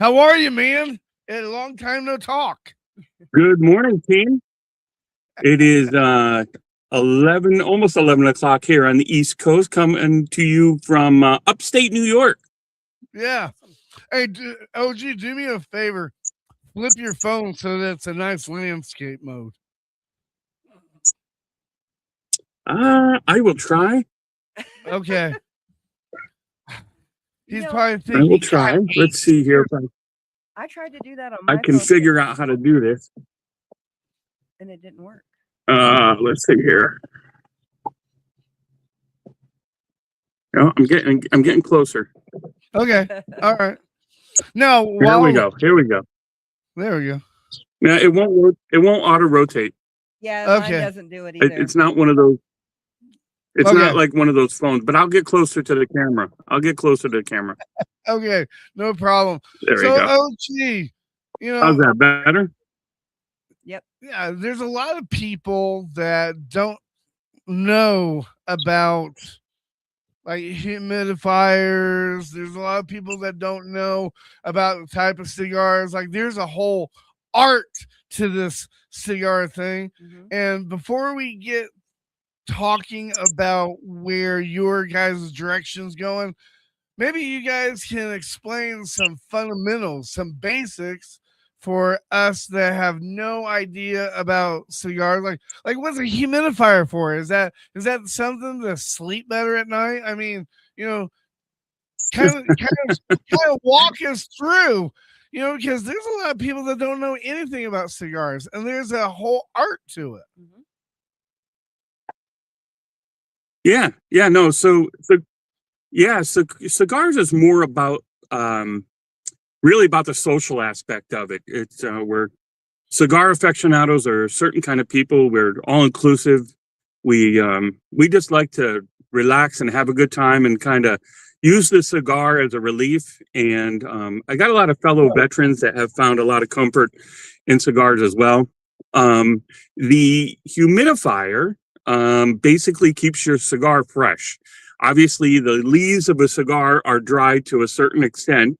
how are you, man? A long time no talk. Good morning, team. It is 11, almost 11 o'clock here on the East Coast, coming to you from upstate New York. Yeah. Hey, OG, do me a favor. Flip your phone so that it's a nice landscape mode. I will try. Okay. He's probably thinking. I will try. Let's see here. I tried to do that on I my can phone figure out how to do this. and it didn't work. Let's see here. No, I'm getting closer. Okay. All right. Now, Here we go. Here we go. There we go. Now it won't auto rotate. Yeah, Okay. mine doesn't do it either. It's not one of those. It's Okay. not like one of those phones, but I'll get closer to the camera. Okay, no problem. There we So, go. OG, you How's know, that better? Yep. yeah, there's a lot of people that don't know about like humidifiers. There's a lot of people that don't know about the type of cigars. Like, there's a whole art to this cigar thing. And before we get talking about where your guys' direction's going, maybe you guys can explain some fundamentals, some basics for us that have no idea about cigars. Like what's a humidifier for? Is that something to sleep better at night? I mean, you know, kind of walk us through, you know, because there's a lot of people that don't know anything about cigars, and there's a whole art to it. Yeah, no. So cigars is more about really about the social aspect of it. It's we're cigar aficionados are a certain kind of people. We're all inclusive. We just like to relax and have a good time and kind of use the cigar as a relief. And I got a lot of fellow veterans that have found a lot of comfort in cigars as well. The humidifier basically keeps your cigar fresh. Obviously, the leaves of a cigar are dry to a certain extent,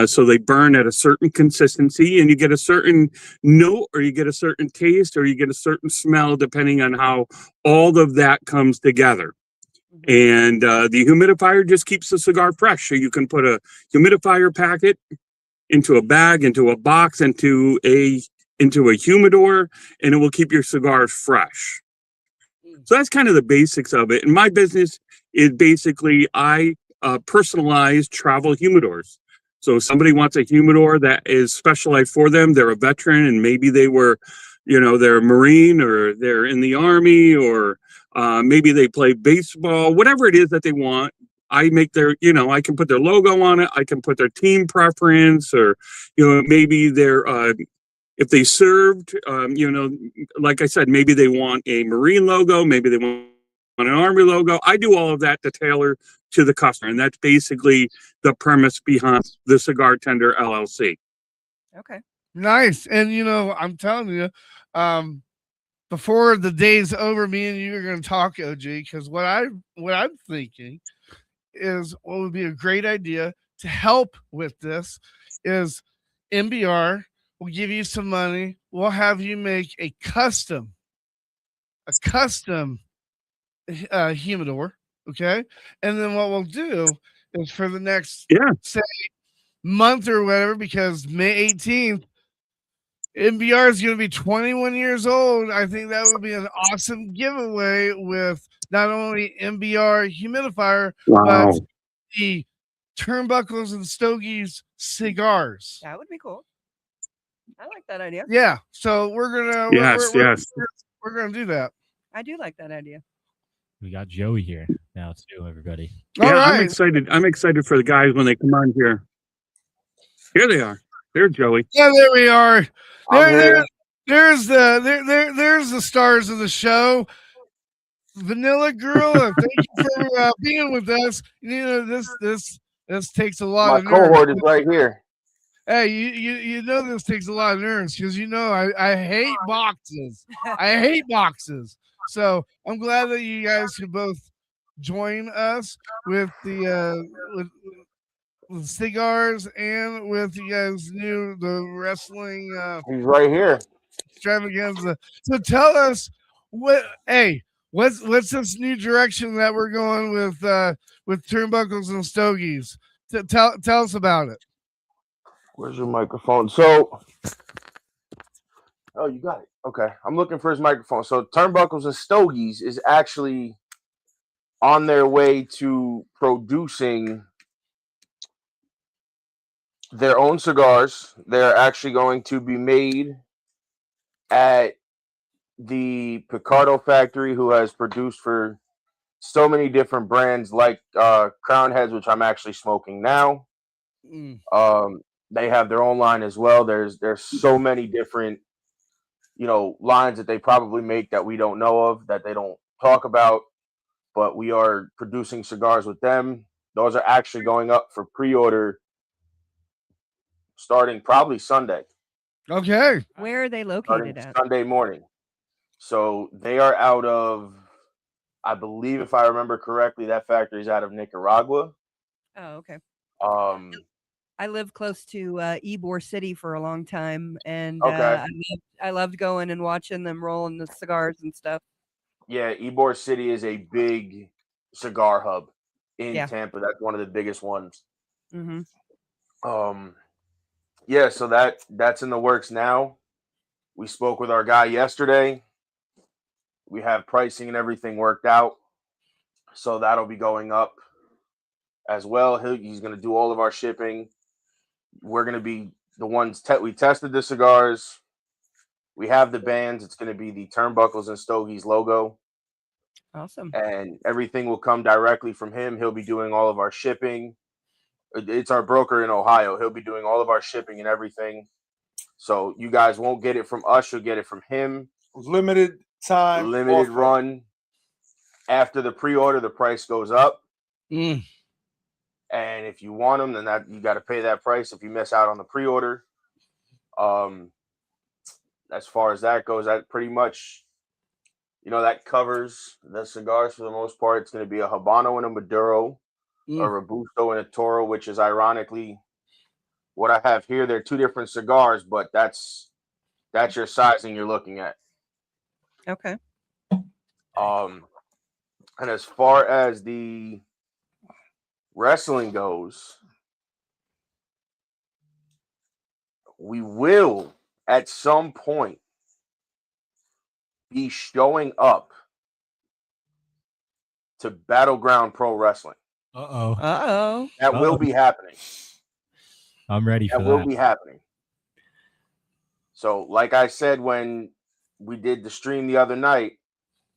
so they burn at a certain consistency, and you get a certain note, or you get a certain taste, or you get a certain smell, depending on how all of that comes together. And the humidifier just keeps the cigar fresh. So you can put a humidifier packet into a bag, into a box, into a humidor, and it will keep your cigars fresh. So that's kind of the basics of it. And my business is basically I personalize travel humidors. So if somebody wants a humidor that is specialized for them, they're a veteran and maybe they were, you know, they're a Marine or they're in the Army or maybe they play baseball, whatever it is that they want. I make their, you know, I can put their logo on it. I can put their team preference, or, you know, maybe they're, if they served, you know, like I said, maybe they want a Marine logo, maybe they want an Army logo. I do all of that to tailor to the customer. And that's basically the premise behind the Cigar Tender LLC. Okay. Nice. And, you know, I'm telling you, before the day's over, me and you are going to talk, OG, because what I'm thinking is what would be a great idea to help with this is MBR will give you some money. We'll have you make a custom humidor. Okay. And then what we'll do is for the next, say, month or whatever, because May 18th, MBR is going to be 21 years old. I think that would be an awesome giveaway with not only MBR humidifier, but the Turnbuckles and Stogies cigars. That would be cool. I like that idea. Yeah. So we're gonna we're gonna do that. I do like that idea. We got Joey here now too, everybody. Yeah, I'm excited. I'm excited for the guys when they come on here. Here they are. There's Joey. Yeah, there we are. There's the stars of the show. Vanilla Girl, thank you for being with us. You know, this takes a lot of nerves. My cohort is right here. Hey, you know this takes a lot of nerves because you know I hate boxes. I hate boxes. So I'm glad that you guys can both join us with the with cigars and with you guys the wrestling. He's right here. Extravaganza. So tell us what's this new direction that we're going with Turnbuckles and Stogies? Tell us about it. Where's your microphone? So, you got it. Okay, I'm looking for his microphone. So, Turnbuckles and Stogies is actually on their way to producing their own cigars. They're actually going to be made at the Picardo factory, who has produced for so many different brands like Crown Heads, which I'm actually smoking now. They have their own line as well. There's so many different, lines that they probably make that we don't know of, that they don't talk about, but we are producing cigars with them. Those are actually going up for pre-order starting probably Sunday. Okay. Where are they Starting located at? Sunday morning. So they are out of, I believe, if I remember correctly, that factory is out of Nicaragua. Oh, okay. I lived close to Ybor City for a long time, and Okay. I loved going and watching them rolling the cigars and stuff. Yeah, Ybor City is a big cigar hub in Yeah. Tampa. That's one of the biggest ones. Mm-hmm. Yeah, so that's in the works now. We spoke with our guy yesterday. We have pricing and everything worked out, so that'll be going up as well. He's going to do all of our shipping. We're going to be the ones we tested the cigars. We have the bands. It's going to be the Turnbuckles and Stogies logo. Awesome. And everything will come directly from him. He'll be doing all of our shipping. It's our broker in Ohio. He'll be doing all of our shipping and everything. So you guys won't get it from us. You'll get it from him. Limited time. Limited run. After the pre-order, the price goes up. And if you want them, then you got to pay that price if you miss out on the pre-order. As far as that goes, that pretty much, that covers the cigars for the most part. It's going to be a Habano and a Maduro, a Robusto and a Toro, which is ironically what I have here. They're two different cigars, but that's your sizing you're looking at. Okay. And as far as the wrestling goes, we will at some point be showing up to Battleground Pro Wrestling. Uh-oh. That will be happening. I'm ready for that. That will be happening. So, like I said when we did the stream the other night,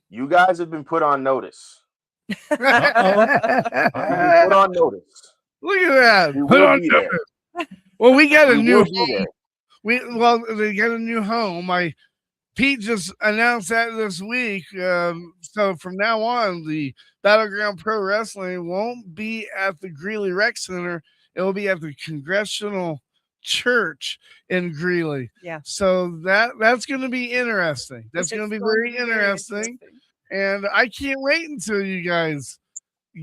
you guys have been put on notice. Put on notice. Look at that. Put on notice. Well, we got a new home. They got a new home. Pete just announced that this week. So from now on, the Battleground Pro Wrestling won't be at the Greeley Rec Center. It will be at the Congressional Church in Greeley. Yeah. So that's going to be interesting. That's going to be very interesting. And I can't wait until you guys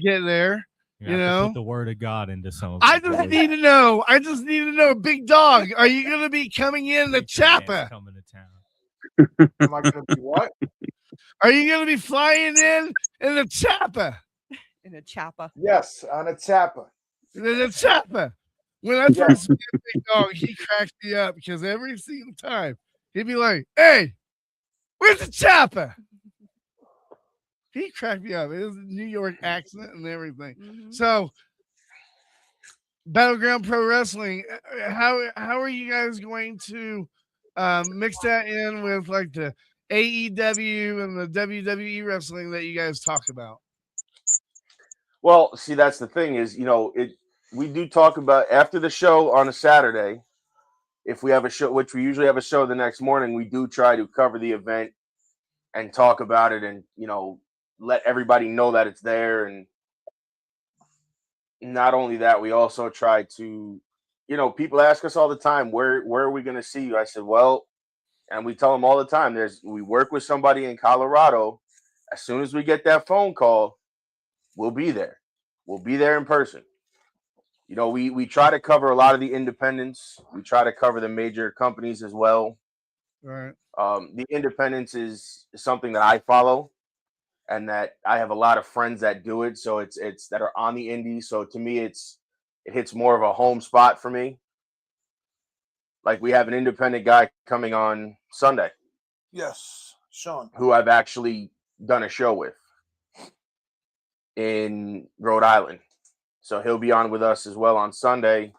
get there. You have to put the word of God into some of I just need to know, Big Dog, are you going to be coming in the Chappa? Coming to town. Am I going to be what? Are you going to be flying in the Chappa? In a Chappa. Yes, on a Chappa. In the Chappa. When I first met Big Dog, he cracked me up because every single time he'd be like, "Hey, where's the Chappa?" He cracked me up. It was a New York accent and everything. Mm-hmm. So, Battleground Pro Wrestling, how are you guys going to mix that in with like the AEW and the WWE wrestling that you guys talk about? Well, see, that's the thing is, we do talk about after the show on a Saturday. If we have a show, which we usually have a show the next morning, we do try to cover the event and talk about it and, let everybody know that it's there. And not only that, we also try to, people ask us all the time, where are we going to see you? I said, well, and we tell them all the time, we work with somebody in Colorado. As soon as we get that phone call, we'll be there. We'll be there in person. We try to cover a lot of the independents. We try to cover the major companies as well. Right. The independents is something that I follow, and that I have a lot of friends that do it. So it's that are on the indies. So to me, it hits more of a home spot for me. Like we have an independent guy coming on Sunday. Yes, Sean. Who I've actually done a show with in Rhode Island. So he'll be on with us as well on Sunday.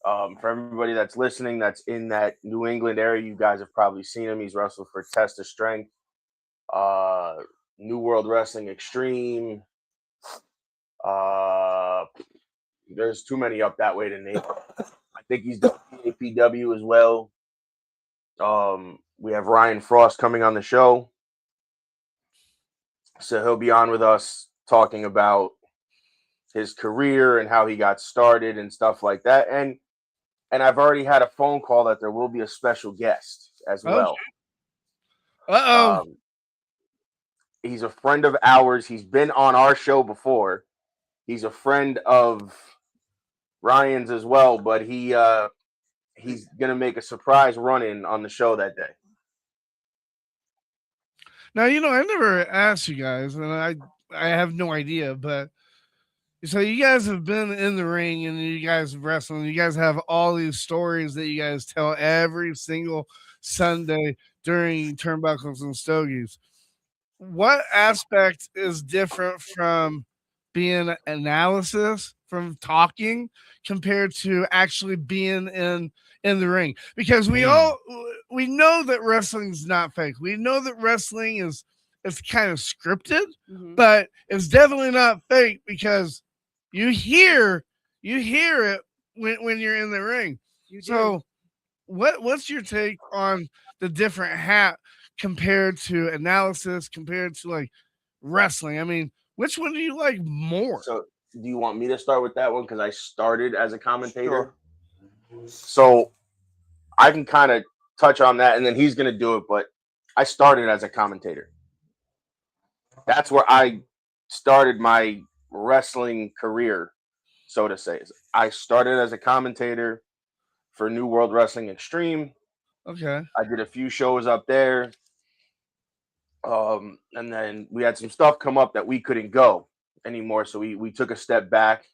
For everybody that's listening, that's in that New England area, you guys have probably seen him. He's wrestled for Test of Strength, New World Wrestling Extreme. There's too many up that way to name. I think he's done APW as well. We have Ryan Frost coming on the show, so he'll be on with us talking about his career and how he got started and stuff like that. And I've already had a phone call that there will be a special guest as well. He's a friend of ours. He's been on our show before. He's a friend of Ryan's as well, but he's gonna make a surprise run-in on the show that day. Now, I never asked you guys, and I have no idea, but so you guys have been in the ring and you guys have wrestled, and you guys have all these stories that you guys tell every single Sunday during Turnbuckles and Stogies. What aspect is different from being analysis, from talking, compared to actually being in the ring? Because we know that wrestling's not fake. We know that wrestling is kind of scripted, but it's definitely not fake because you hear it when you're in the ring. So what's your take on the different hat compared to analysis, compared to like wrestling? I mean, which one do you like more? So do you want me to start with that one? Because I started as a commentator. Sure. So I can kind of touch on that, and then he's going to do it. But I started as a commentator. That's where I started my wrestling career, so to say. I started as a commentator for New World Wrestling Extreme. Okay. I did a few shows up there. And then we had some stuff come up that we couldn't go anymore. So we took a step back.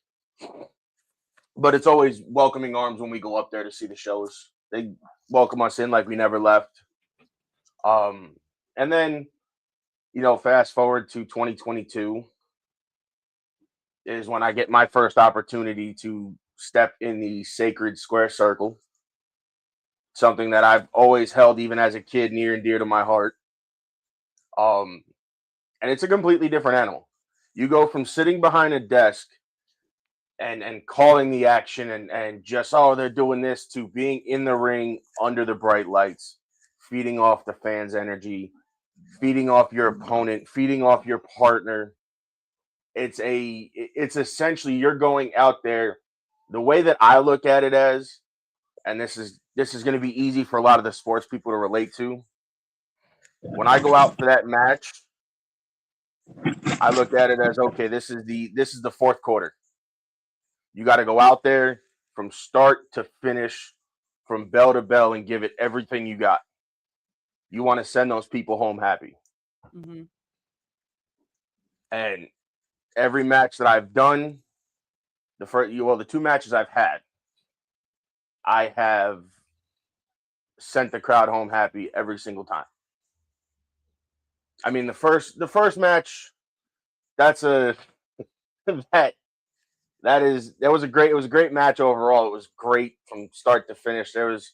But it's always welcoming arms when we go up there to see the shows. They welcome us in like we never left. And then, fast forward to 2022 is when I get my first opportunity to step in the sacred square circle. Something that I've always held, even as a kid, near and dear to my heart. And it's a completely different animal. You go from sitting behind a desk and calling the action and just, they're doing this, to being in the ring under the bright lights, feeding off the fans' energy, feeding off your opponent, feeding off your partner. It's essentially you're going out there. The way that I look at it as, and this is going to be easy for a lot of the sports people to relate to. When I go out for that match, I look at it as, okay, this is the fourth quarter. You got to go out there from start to finish, from bell to bell, and give it everything you got. You want to send those people home happy. Mm-hmm. And every match that I've done, the two matches I've had, I have sent the crowd home happy every single time. I mean, the first match, that's a that was a great match overall. It was great from start to finish. There was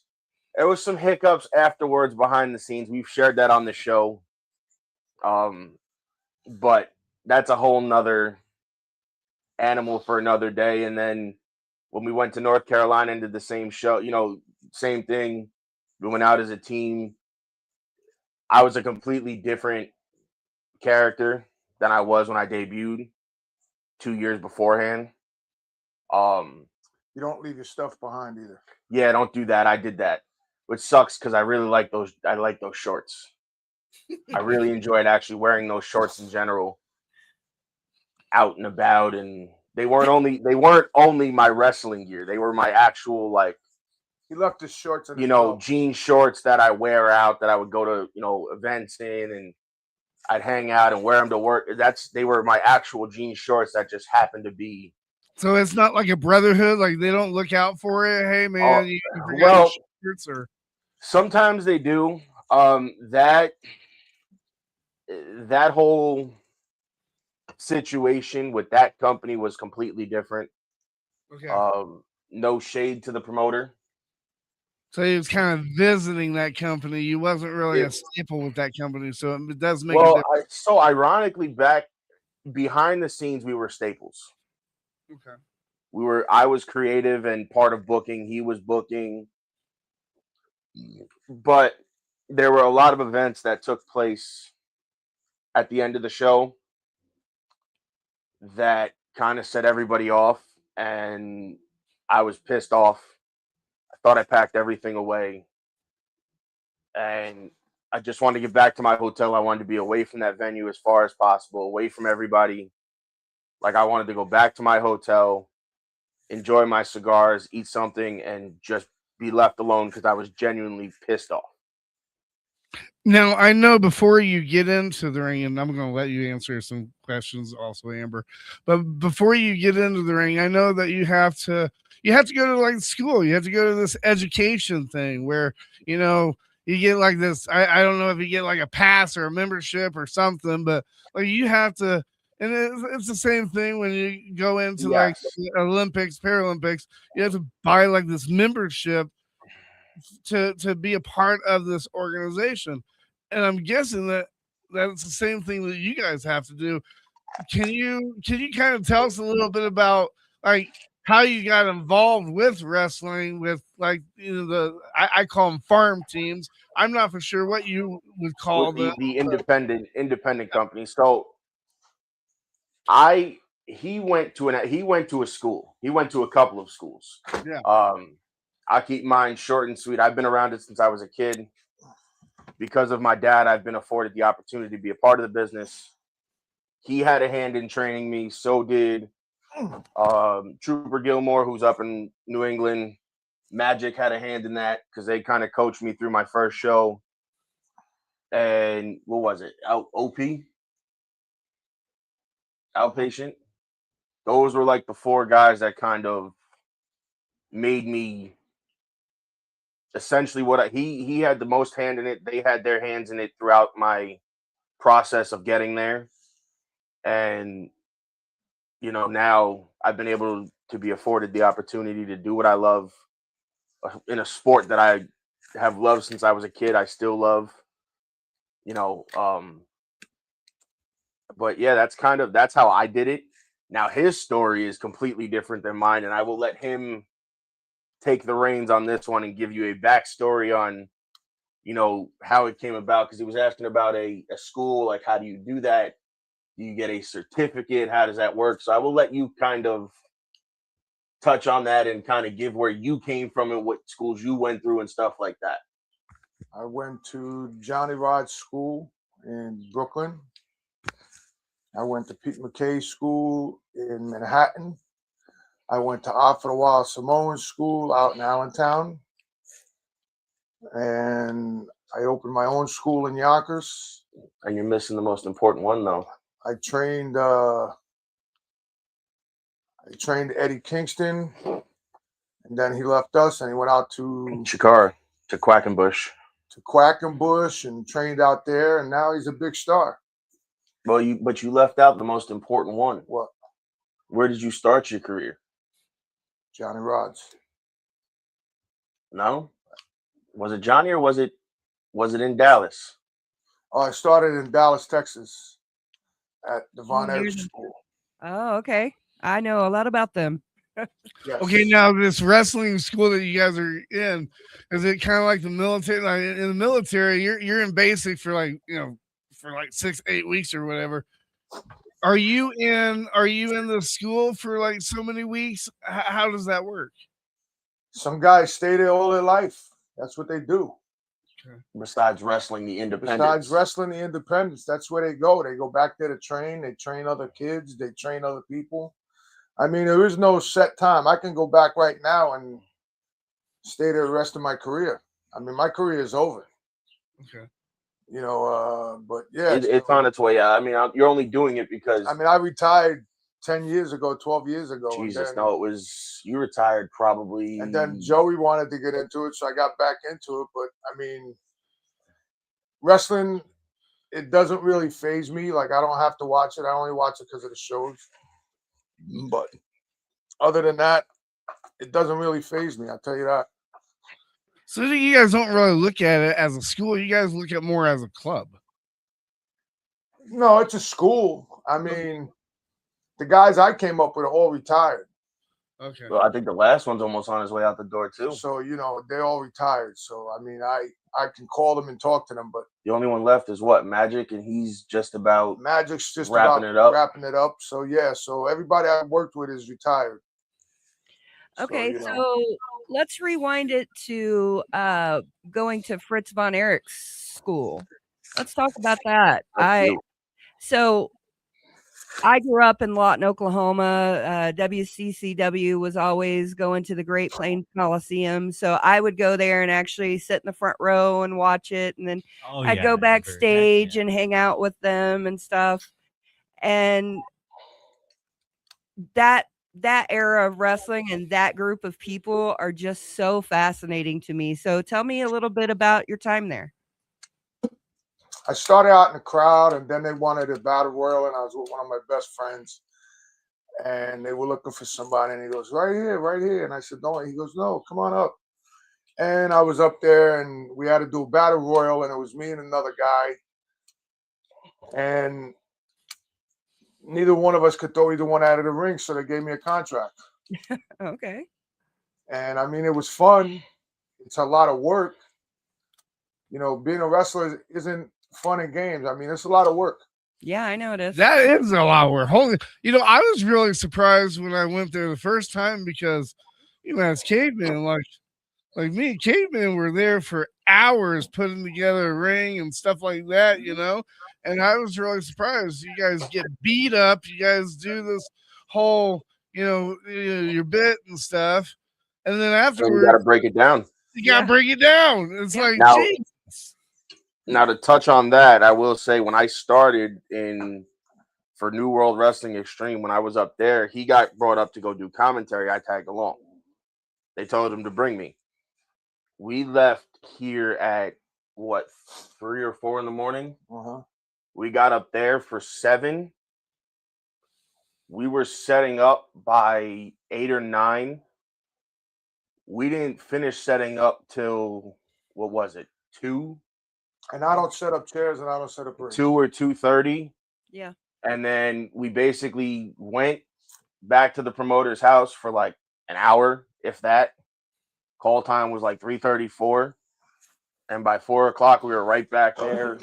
some hiccups afterwards behind the scenes. We've shared that on the show. But that's a whole nother animal for another day. And then when we went to North Carolina and did the same show, same thing. We went out as a team. I was a completely different character than I was when I debuted 2 years beforehand. You don't leave your stuff behind either. Yeah, don't do that. I did that, which sucks because I really like those. I like those shorts. I really enjoyed actually wearing those shorts in general, out and about. And they weren't only my wrestling gear. They were my actual, like, He left his shorts in jean shorts that I wear out, that I would go to events in, and I'd hang out and wear them to work. They were my actual jean shorts that just happened to be. So it's not like a brotherhood, like they don't look out for it. Hey man, you forgot your shirts, or sometimes they do. That whole situation with that company was completely different. Okay. no shade to the promoter. So he was kind of visiting that company. You wasn't really a It- staple with that company, so it does make a Well, difference. so ironically, back behind the scenes, we were staples. Okay. I was creative and part of booking. He was booking, but there were a lot of events that took place at the end of the show that kind of set everybody off, and I was pissed off. I thought I packed everything away, and I just wanted to get back to my hotel. I wanted to be away from that venue as far as possible, away from everybody. Like, I wanted to go back to my hotel, enjoy my cigars, eat something, and just be left alone because I was genuinely pissed off. Now, I know before you get into the ring, and I'm going to let you answer some questions also, Amber, but before you get into the ring, I know that you have to go to like school. You have to go to this education thing where, you get like this. I don't know if you get like a pass or a membership or something, but like you have to, and it's the same thing when you go into like Olympics, Paralympics, you have to buy like this membership to be a part of this organization. And I'm guessing that that's the same thing that you guys have to do. Can you kind of tell us a little bit about like how you got involved with wrestling with like I call them farm teams. I'm not for sure what you would call With them. the independent company. So he went to a school. He went to a couple of schools. Yeah. I keep mine short and sweet. I've been around it since I was a kid. Because of my dad, I've been afforded the opportunity to be a part of the business. He had a hand in training me. So did Trooper Gilmore, who's up in New England. Magic had a hand in that because they kind of coached me through my first show. And what was it? OP? Outpatient? Those were like the four guys that kind of made me essentially what he had the most hand in it. They had their hands in it throughout my process of getting there. And now I've been able to be afforded the opportunity to do what I love in a sport that I have loved since I was a kid. I still love, but yeah, that's how I did it. Now his story is completely different than mine, and I will let him take the reins on this one and give you a backstory on, how it came about. Because he was asking about a school, like how do you do that? Do you get a certificate? How does that work? So I will let you kind of touch on that and kind of give where you came from and what schools you went through and stuff like that. I went to Johnny Rod's school in Brooklyn. I went to Pete McKay's school in Manhattan. I went to Arthur Wild Samoan School out in Allentown. And I opened my own school in Yonkers. And you're missing the most important one, though. I trained Eddie Kingston, and then he left us and he went out to Chicago, to Quackenbush. To Quackenbush and trained out there, and now he's a big star. Well, but you left out the most important one. What? Where did you start your career? Johnny Rod's. No? Was it Johnny or was it in Dallas? Oh, I started in Dallas, Texas at the Von Erich School. Oh, okay. I know a lot about them. Yes. Okay, now this wrestling school that you guys are in, is it kind of like the military? Like in the military, you're in basic for like for like 6-8 weeks or whatever. Are you in the school for like so many weeks? How does that work? Some guys stay there all their life. That's what they do. Okay. Besides wrestling the independence. That's where they go. They go back there to train. They train other kids. They train other people. I mean, there is no set time. I can go back right now and stay there the rest of my career. I mean, my career is over. Okay. But yeah. It's on its way out. I mean, you're only doing it because... I mean, I retired 10 years ago, 12 years ago. Jesus, no, you retired probably... And then Joey wanted to get into it, so I got back into it. But, I mean, wrestling, it doesn't really faze me. Like, I don't have to watch it. I only watch it because of the shows. But other than that, it doesn't really faze me. I'll tell you that. So you guys don't really look at it as a school. You guys look at it more as a club. No, it's a school. I mean, the guys I came up with are all retired. Okay. Well, I think the last one's almost on his way out the door too. So, they're all retired. So, I mean, I can call them and talk to them, but The only one left is what? Magic, and he's just about Magic's just wrapping about it up. wrapping it up. So, yeah. So everybody I worked with is retired. Okay, you know. so let's rewind it to going to Fritz von Erich's school. Let's talk about that. So I grew up in Lawton, Oklahoma. WCCW was always going to the Great Plains Coliseum. So I would go there and actually sit in the front row and watch it. And then I'd go backstage and hang out with them and stuff. And that era of wrestling and that group of people are just so fascinating to me. So tell me a little bit about your time there. I started out in the crowd, and then they wanted a battle royal, and I was with one of my best friends, and they were looking for somebody, and he goes, right here. And I said, no. He goes, no, come on up. And I was up there, and we had to do a battle royal, and it was me and another guy, and neither one of us could throw either one out of the ring, so they gave me a contract. Okay. And I mean, it was fun. It's a lot of work. Being a wrestler isn't fun and games. I mean, it's a lot of work. Yeah, I know it is. That is a lot of work. I was really surprised when I went there the first time because, as cavemen, like me and cavemen were there for hours putting together a ring and stuff like that, and I was really surprised. You guys get beat up. You guys do this whole, your bit and stuff. And then afterwards, you got to break it down. You got to break it down. It's like, Now, to touch on that, I will say when I started for New World Wrestling Extreme, when I was up there, he got brought up to go do commentary. I tagged along. They told him to bring me. We left here at, 3 or 4 in the morning? Uh-huh. We got up there for 7. We were setting up by 8 or 9. We didn't finish setting up till, 2? And I don't set up chairs and I don't set up rings. 2 or 2:30. Yeah. And then we basically went back to the promoter's house for like an hour, if that. Call time was like 3:34. And by 4 o'clock, we were right back there,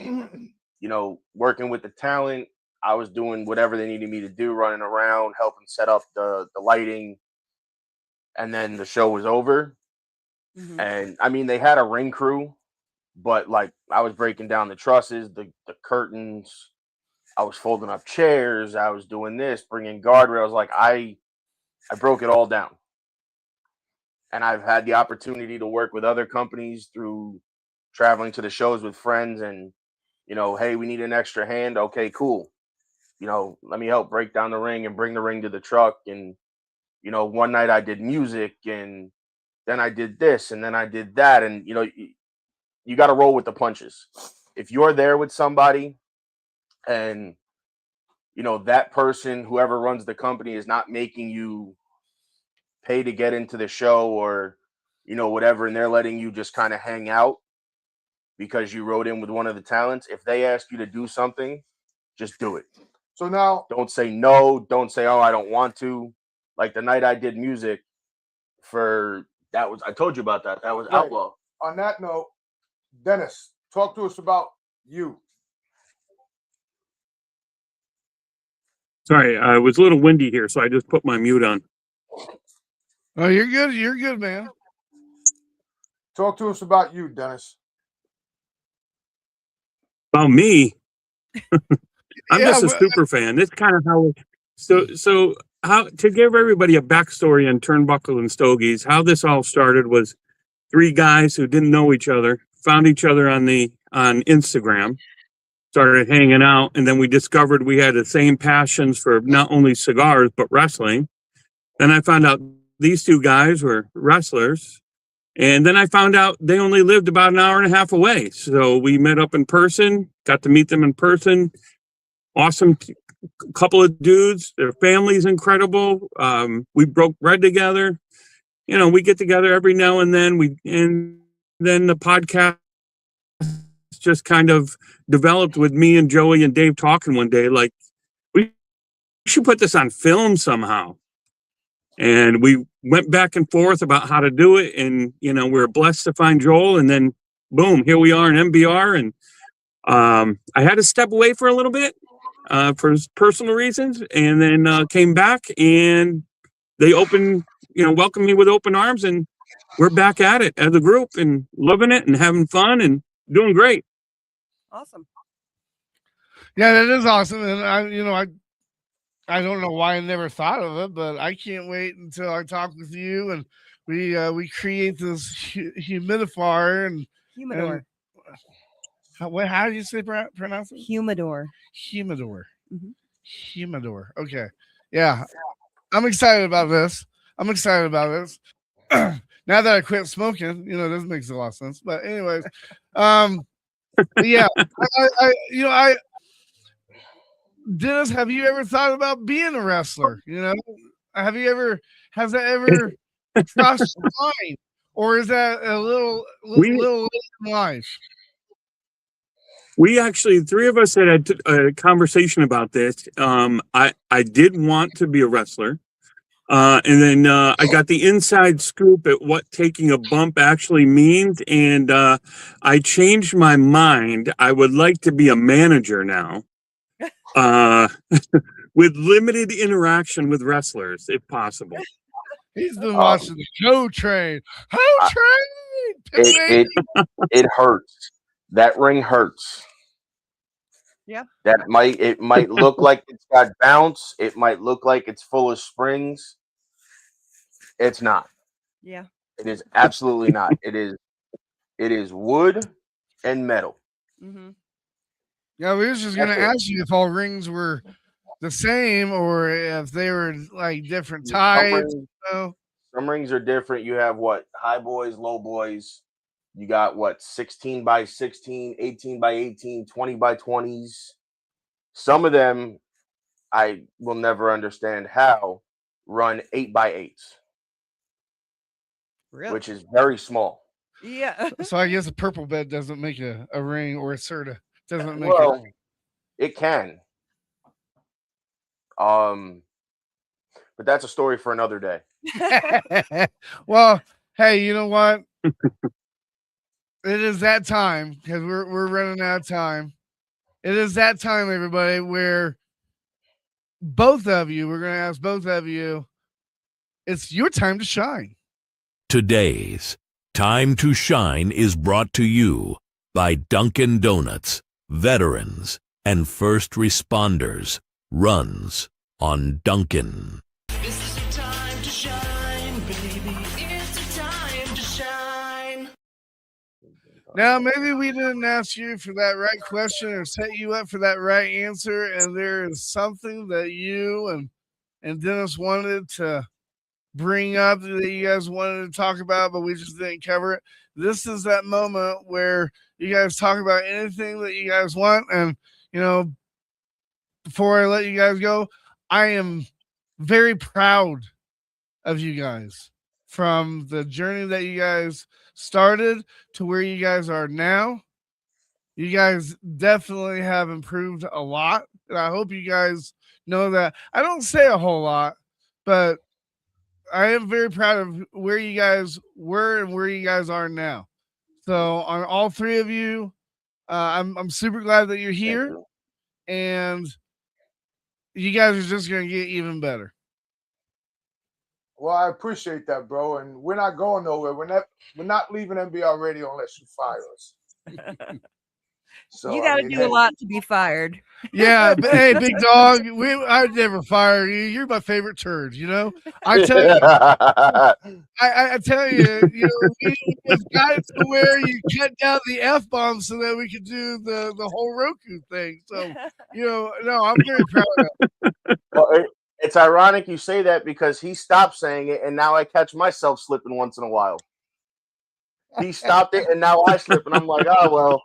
working with the talent. I was doing whatever they needed me to do, running around, helping set up the lighting. And then the show was over. Mm-hmm. And I mean, they had a ring crew, but like I was breaking down the trusses, the curtains. I was folding up chairs. I was doing this, bringing guardrails. Like I broke it all down. And I've had the opportunity to work with other companies through traveling to the shows with friends and, hey, we need an extra hand. Okay, cool. Let me help break down the ring and bring the ring to the truck. And, one night I did music and then I did this and then I did that. And, you got to roll with the punches. If you're there with somebody and, that person, whoever runs the company, is not making you pay to get into the show or, whatever, and they're letting you just kind of hang out because you rode in with one of the talents, if they ask you to do something, just do it. So now, don't say no. Don't say, oh, I don't want to. Like the night I did music I told you about that. That was Outlaw. On that note, Dennis, talk to us about you. Sorry, it was a little windy here, so I just put my mute on. Oh, you're good. You're good, man. Talk to us about you, Dennis. About me? I'm just a super fan. That's kind of how. So how to give everybody a backstory on Turnbuckles and Stogies? How this all started was 3 guys who didn't know each other found each other on Instagram, started hanging out, and then we discovered we had the same passions for not only cigars but wrestling. Then I found out these 2 guys were wrestlers. And then I found out they only lived about an hour and a half away. So we met up in person, got to meet them in person. Awesome couple of dudes. Their family's incredible. We broke bread together. we get together every now and then. And then the podcast just kind of developed with me and Joey and Dave talking one day, like, we should put this on film somehow. And we went back and forth about how to do it. And, we were blessed to find Joel. And then, boom, here we are in MBR. And I had to step away for a little bit for personal reasons. And then came back, and they welcomed me with open arms. And we're back at it as a group and loving it and having fun and doing great. Awesome. Yeah, that is awesome. And I don't know why I never thought of it, but I can't wait until I talk with you and we create this humidifier and Humidor. How do you say pronounce it? Humidor. Humidor. Mm-hmm. Humidor. Okay. Yeah. I'm excited about this. Now that I quit smoking, this makes a lot of sense. But anyways, yeah, Dennis, have you ever thought about being a wrestler? Has that ever crossed your mind, or is that a little late in life? We actually, three of us had a conversation about this. I did want to be a wrestler. And then I got the inside scoop at what taking a bump actually means. And I changed my mind. I would like to be a manager now. With limited interaction with wrestlers, if possible. He's been watching the Go Train. Go Train! It hurts. That ring hurts. Yeah. It might look like it's got bounce. It might look like it's full of springs. It's not. Yeah. It is absolutely not. It is wood and metal. Mm-hmm. Yeah, we was just gonna ask you if all rings were the same or if they were like different types. Some rings are different. You have high boys, low boys. You got 16 by 16, 18 by 18, 20 by 20s. Some of them I will never understand how run 8 by 8s. Really? Which is very small. Yeah. So I guess a purple bed doesn't make a ring, or a Serta doesn't make a ring. It can. But that's a story for another day. Well, hey, you know what? It is that time, because we're running out of time. It is that time, everybody, where we're going to ask both of you, it's your time to shine. Today's Time to Shine is brought to you by Dunkin' Donuts, veterans, and first responders. Runs on Dunkin'. This is your time to shine, baby. It's your time to shine. Now, maybe we didn't ask you for that right question or set you up for that right answer, and there is something that you and Dennis wanted to bring up that you guys wanted to talk about, but we just didn't cover it. This is that moment where you guys talk about anything that you guys want. And, before I let you guys go, I am very proud of you guys from the journey that you guys started to where you guys are now. You guys definitely have improved a lot. And I hope you guys know that. I don't say a whole lot, but I am very proud of where you guys were and where you guys are now. So on all three of you, I'm super glad that you're here, and you guys are just going to get even better. Well, I appreciate that, bro. And we're not going nowhere. We're not leaving NBR Radio unless you fire us. So you got to do a lot to be fired. Yeah, but hey, big dog, I'd never fire you. You're my favorite turd. I tell you, I tell you, we've got it to where you cut down the F-bomb so that we could do the whole Roku thing. So, no, I'm very proud of it. Well, it's ironic you say that because he stopped saying it, and now I catch myself slipping once in a while. He stopped it, and now I slip, and I'm like, oh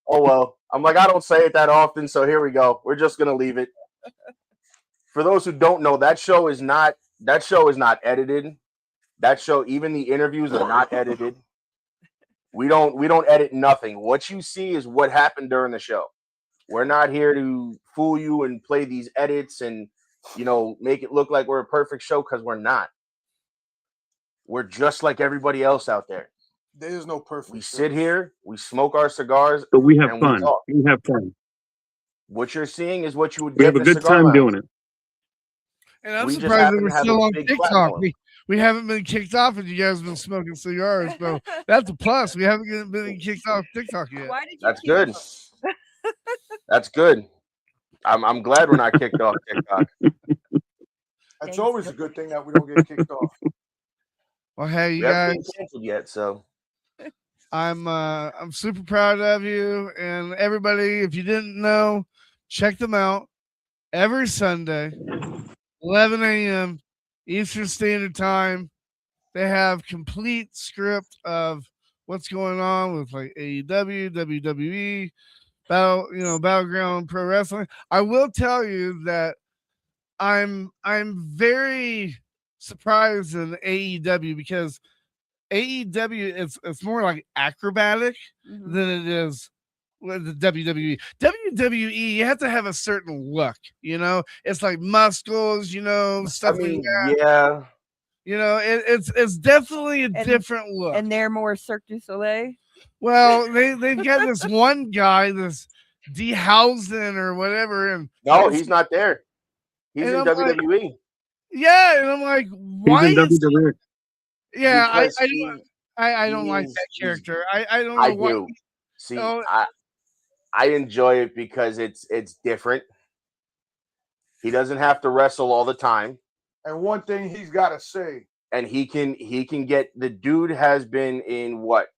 well. I'm like, I don't say it that often, so here we go. We're just gonna leave it. For those who don't know, that show is not edited. That show, even the interviews are not edited. We don't edit nothing. What you see is what happened during the show. We're not here to fool you and play these edits and make it look like we're a perfect show, because we're not. We're just like everybody else out there. There is no perfect. We sit here, we smoke our cigars, But we have and fun. we talk. We have fun. What you're seeing is what you would We get have a in good cigar time lounge. doing it. And I'm We just surprised that happen we're to have still a on big TikTok. platform. We haven't been kicked off, and you guys have been smoking cigars. So that's a plus. We haven't been kicked off TikTok yet. Why did you That's good. That's good. I'm glad we're not kicked off TikTok. It's always a good thing that we don't get kicked off. Well, hey, you We haven't guys, been canceled yet, so I'm super proud of you and everybody. If you didn't know, check them out every Sunday, 11 a.m. Eastern Standard Time. They have complete script of what's going on with like AEW, WWE, Battleground Pro Wrestling. I will tell you that I'm very surprised in AEW, because AEW it's more like acrobatic than it is with the WWE. WWE, you have to have a certain look, It's like muscles, stuff like that. Yeah. It's definitely a different look. And they're more Cirque du Soleil. Well, they've got this one guy, this Dehausen or whatever, and No, he's not there. He's in and I'm like, WWE. yeah, and I'm like, why He's in is WWE. yeah, Because I don't like that character. I don't know I why. do. See, Oh. I enjoy it because it's different. He doesn't have to wrestle all the time. And one thing he's got to say, And he can get, the dude has been in what,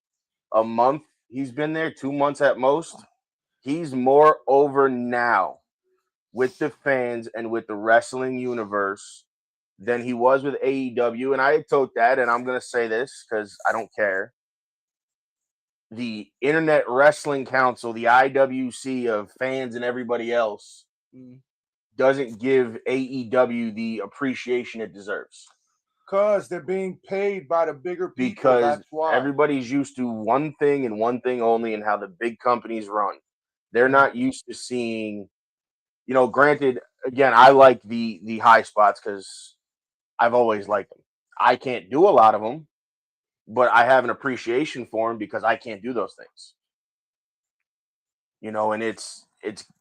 a month? He's been there 2 months at most. He's more over now with the fans and with the wrestling universe than he was with AEW. And I told that, and I'm going to say this because I don't care. The Internet Wrestling Council, the IWC of fans and everybody else, doesn't give AEW the appreciation it deserves. Because they're being paid by the bigger people. Because that's why. everybody's used to one thing and one thing only, and how the big companies run. They're not used to seeing, granted, again, I like the high spots because I've always liked them. I can't do a lot of them, but I have an appreciation for them because I can't do those things. And it's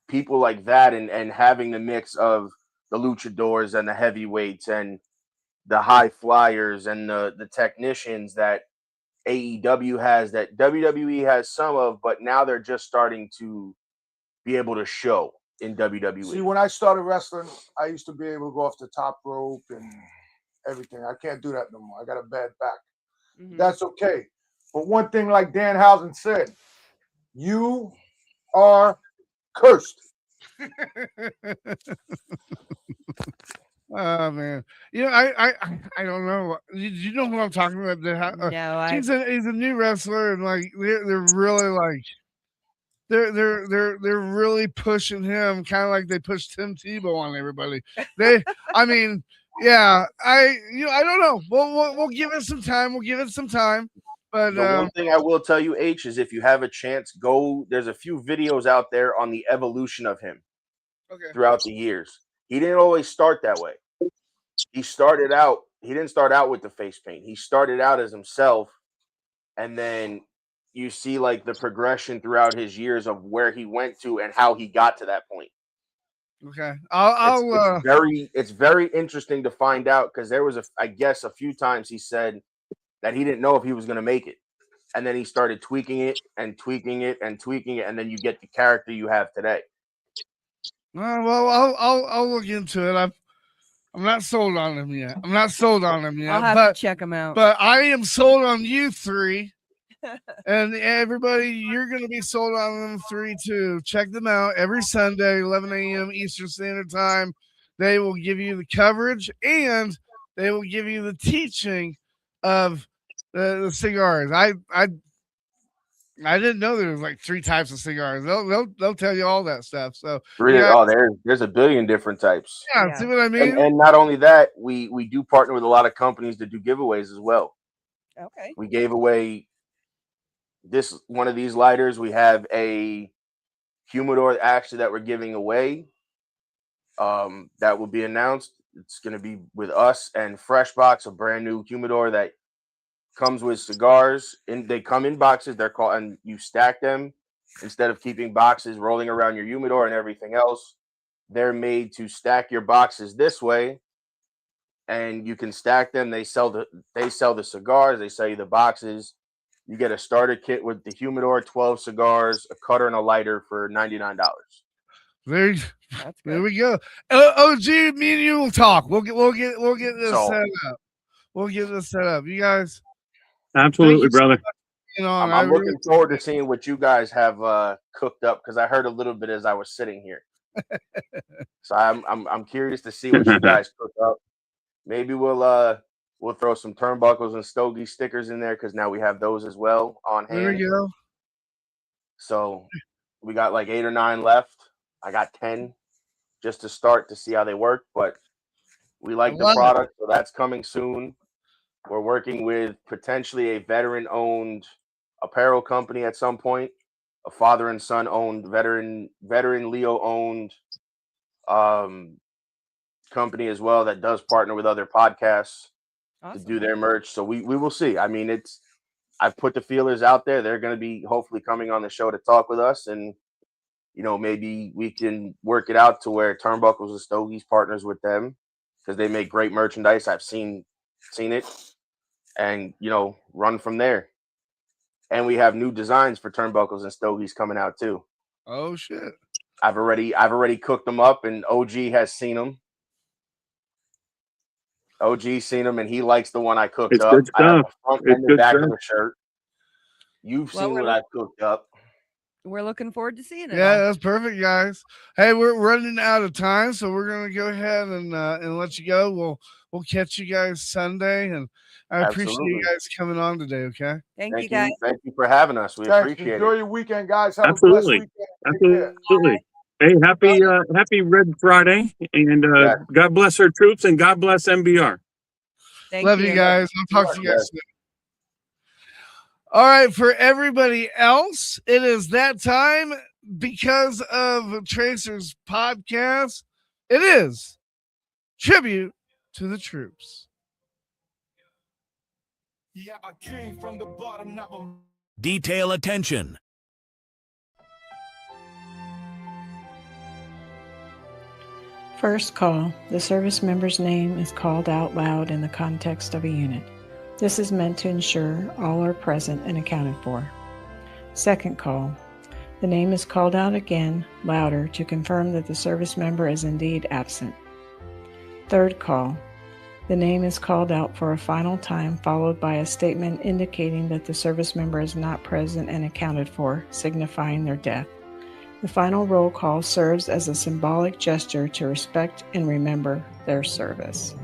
people like that, and having the mix of the luchadors and the heavyweights and the high flyers and the technicians that AEW has, that WWE has some of, but now they're just starting to be able to show in WWE. See, when I started wrestling, I used to be able to go off the top rope and everything. I can't do that no more. I got a bad back. That's okay. But one thing, like Danhausen said, you are cursed. Oh man, I don't know. You know who I'm talking about? No, he's a new wrestler, and like they're really like they're really pushing him, kind of like they pushed Tim Tebow on everybody. I mean, yeah, I don't know. We'll give it some time. We'll give it some time. But the one thing I will tell you, H, is if you have a chance, go. There's a few videos out there on the evolution of him throughout the years. He didn't always start that way. He didn't start out with the face paint. He started out as himself, and then you see like the progression throughout his years of where he went to and how he got to that point. Okay, it's very interesting to find out, because there was a few times he said that he didn't know if he was going to make it, and then he started tweaking it and tweaking it and tweaking it, and then you get the character you have today. Well, I'll look into it. I'm not sold on him yet. I'll have to check him out. But I am sold on you three. And everybody, you're going to be sold on them three too. Check them out every Sunday, 11 a.m. Eastern Standard Time. They will give you the coverage, and they will give you the teaching of the cigars. I didn't know there was like 3 types of cigars. They'll tell you all that stuff. So There's a billion different types. yeah, see what I mean? And not only that, we do partner with a lot of companies that do giveaways as well. Okay. We gave away one of these lighters. We have a humidor actually that we're giving away. That will be announced. It's going to be with us and Freshbox, a brand new humidor that comes with cigars. And they come in boxes. They're called, and you stack them instead of keeping boxes rolling around your humidor and everything else. They're made to stack your boxes this way, and you can stack them. They sell the cigars. They sell you the boxes. You get a starter kit with the humidor, 12 cigars, a cutter, and a lighter for $99. There we go. OG, me and you will talk. We'll get this set up. We'll get this set up. You guys. Absolutely, brother. I'm looking forward to seeing what you guys have cooked up, because I heard a little bit as I was sitting here. So I'm curious to see what you guys cook up. Maybe we'll throw some Turnbuckles and Stogies stickers in there, because now we have those as well on hand. There we go. So we got like 8 or 9 left. I got 10 just to start to see how they work, but we like the product, so that's coming soon. We're working with potentially a veteran-owned apparel company at some point, a father and son-owned, veteran Leo-owned company as well that does partner with other podcasts to do their merch. So we will see. I mean, I've put the feelers out there. They're going to be hopefully coming on the show to talk with us, and maybe we can work it out to where Turnbuckles and Stogies partners with them, because they make great merchandise. I've seen it, and run from there. And we have new designs for Turnbuckles and Stogies coming out too. Oh shit! I've already cooked them up, and OG has seen them. OG's seen them, and he likes the one I cooked up. Good stuff. I have the front and the back of the shirt. You've seen what I've cooked up. We're looking forward to seeing it. Yeah, that's perfect, guys. Hey, we're running out of time, so we're gonna go ahead and let you go. We'll catch you guys Sunday, and I appreciate you guys coming on today. Okay. Thank you, guys. Thank you for having us. We appreciate Enjoy it. your weekend, guys. Have Absolutely. a blessed weekend. Absolutely. Hey, happy Red Friday, and God bless our troops, and God bless MBR. Love you guys. I'll talk to you guys soon. All right, for everybody else, it is that time. Because of Tracer's podcast, it is Tribute to the Troops. Yeah, I came from the bottom, now Detail attention. First call. The service member's name is called out loud in the context of a unit. This is meant to ensure all are present and accounted for. Second call. The name is called out again, louder, to confirm that the service member is indeed absent. Third call. The name is called out for a final time, followed by a statement indicating that the service member is not present and accounted for, signifying their death. The final roll call serves as a symbolic gesture to respect and remember their service.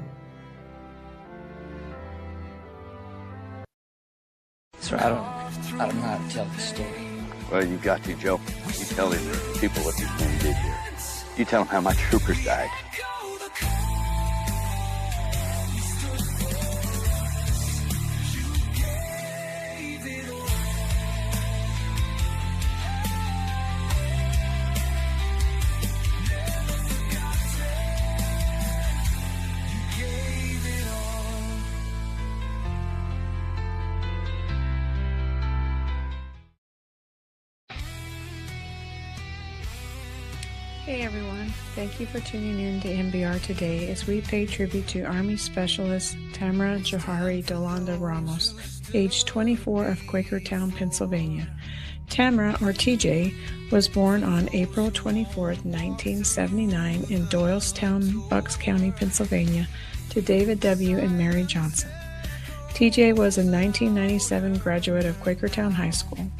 Sir, I don't know how to tell the story. Well, you've got to, Joe. You tell him the people what these men did here. You tell him how my troopers died. Hey everyone, thank you for tuning in to MBR today as we pay tribute to Army Specialist Tamara Johari Delanda Ramos, age 24 of Quakertown, Pennsylvania. Tamara, or TJ, was born on April 24, 1979 in Doylestown, Bucks County, Pennsylvania, to David W. and Mary Johnson. TJ was a 1997 graduate of Quakertown High School.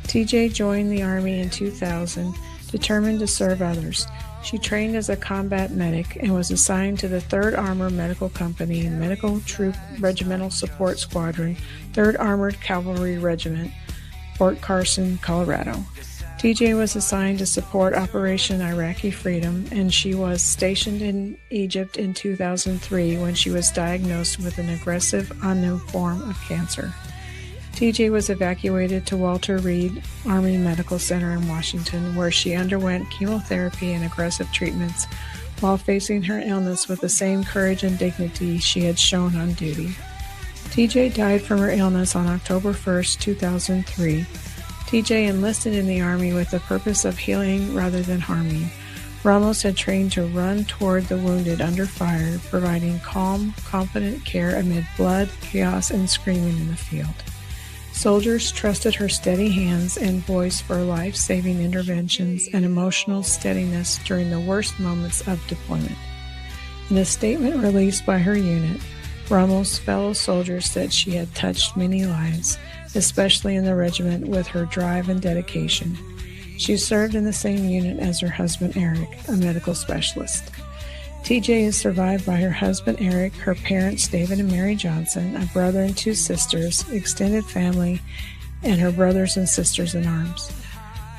TJ joined the Army in 2000, determined to serve others. She trained as a combat medic and was assigned to the 3rd Armored Medical Company Medical Troop Regimental Support Squadron, 3rd Armored Cavalry Regiment, Fort Carson, Colorado. TJ was assigned to support Operation Iraqi Freedom, and she was stationed in Egypt in 2003 when she was diagnosed with an aggressive, unknown form of cancer. TJ was evacuated to Walter Reed Army Medical Center in Washington, where she underwent chemotherapy and aggressive treatments while facing her illness with the same courage and dignity she had shown on duty. TJ died from her illness on October 1st, 2003. TJ enlisted in the Army with the purpose of healing rather than harming. Ramos had trained to run toward the wounded under fire, providing calm, confident care amid blood, chaos, and screaming in the field. Soldiers trusted her steady hands and voice for life-saving interventions and emotional steadiness during the worst moments of deployment. In a statement released by her unit, Ramos' fellow soldiers said she had touched many lives, especially in the regiment, with her drive and dedication. She served in the same unit as her husband Eric, a medical specialist. TJ is survived by her husband Eric, her parents David and Mary Johnson, a brother and 2 sisters, extended family, and her brothers and sisters in arms.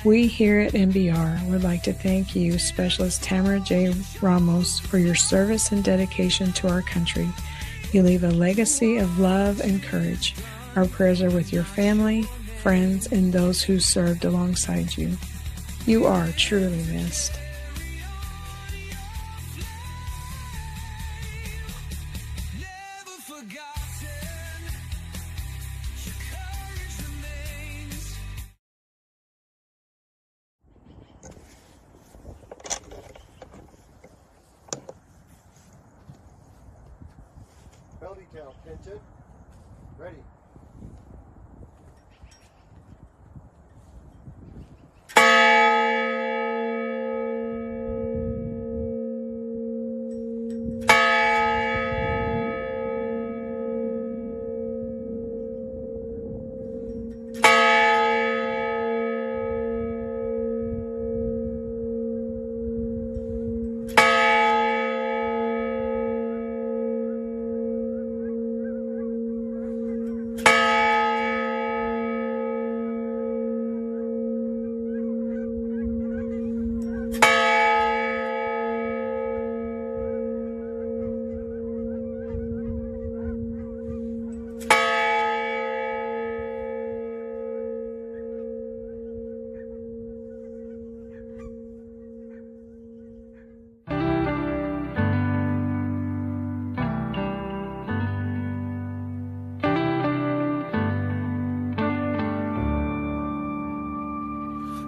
We here at MBR would like to thank you, Specialist Tamara J. Ramos, for your service and dedication to our country. You leave a legacy of love and courage. Our prayers are with your family, friends, and those who served alongside you. You are truly missed. Bell detail, pinch ready.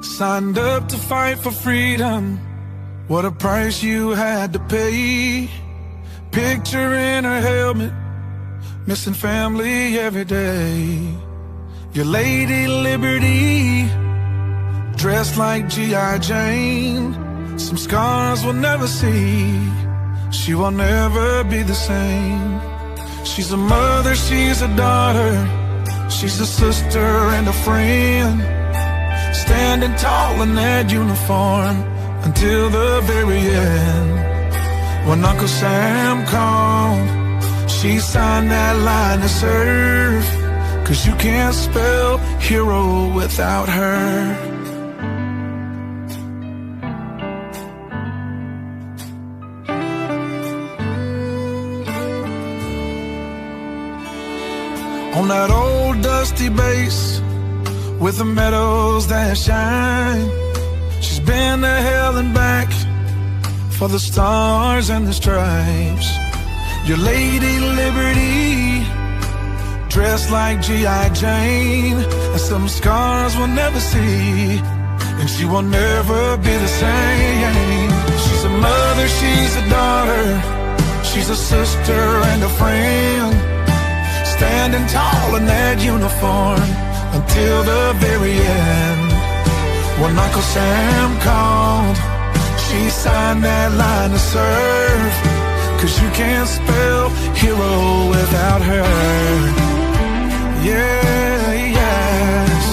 Signed up to fight for freedom. What a price you had to pay. Picture in her helmet, missing family every day. Your Lady Liberty, dressed like G.I. Jane. Some scars we'll never see. She will never be the same. She's a mother, she's a daughter, she's a sister and a friend. Standing tall in that uniform until the very end. When Uncle Sam called, she signed that line to serve. 'Cause you can't spell hero without her. On that old dusty base with the meadows that shine, she's been to hell and back for the stars and the stripes. Your Lady Liberty, dressed like G.I. Jane, and some scars we'll never see, and she will never be the same. She's a mother, she's a daughter, she's a sister and a friend. Standing tall in that uniform until the very end. When Uncle Sam called, she signed that line to serve. 'Cause you can't spell hero without her. Yeah, yes.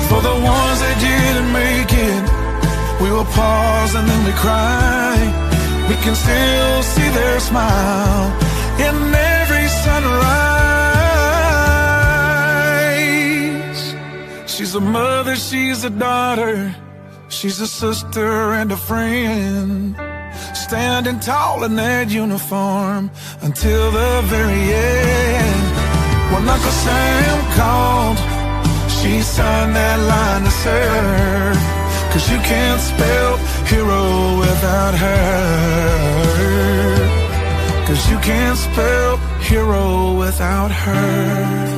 For the ones that didn't make it, we will pause and then we cry. we can still see their smile in every sunrise. She's a mother, she's a daughter, she's a sister and a friend, standing tall in that uniform until the very end. When Uncle Sam called, she signed that line to serve, 'cause you can't spell hero without her, 'cause you can't spell hero without her.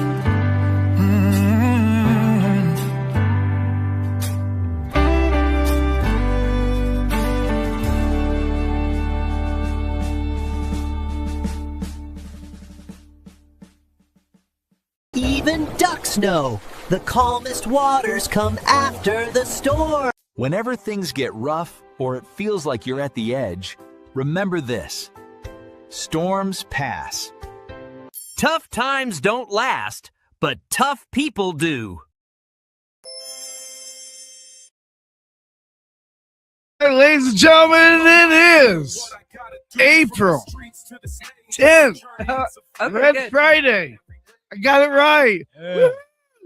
Even ducks know the calmest waters come after the storm. Whenever things get rough or it feels like you're at the edge, remember this: storms pass. Tough times don't last, but tough people do. Hey, ladies and gentlemen, it is April 10th, Red good. Friday. I got it right.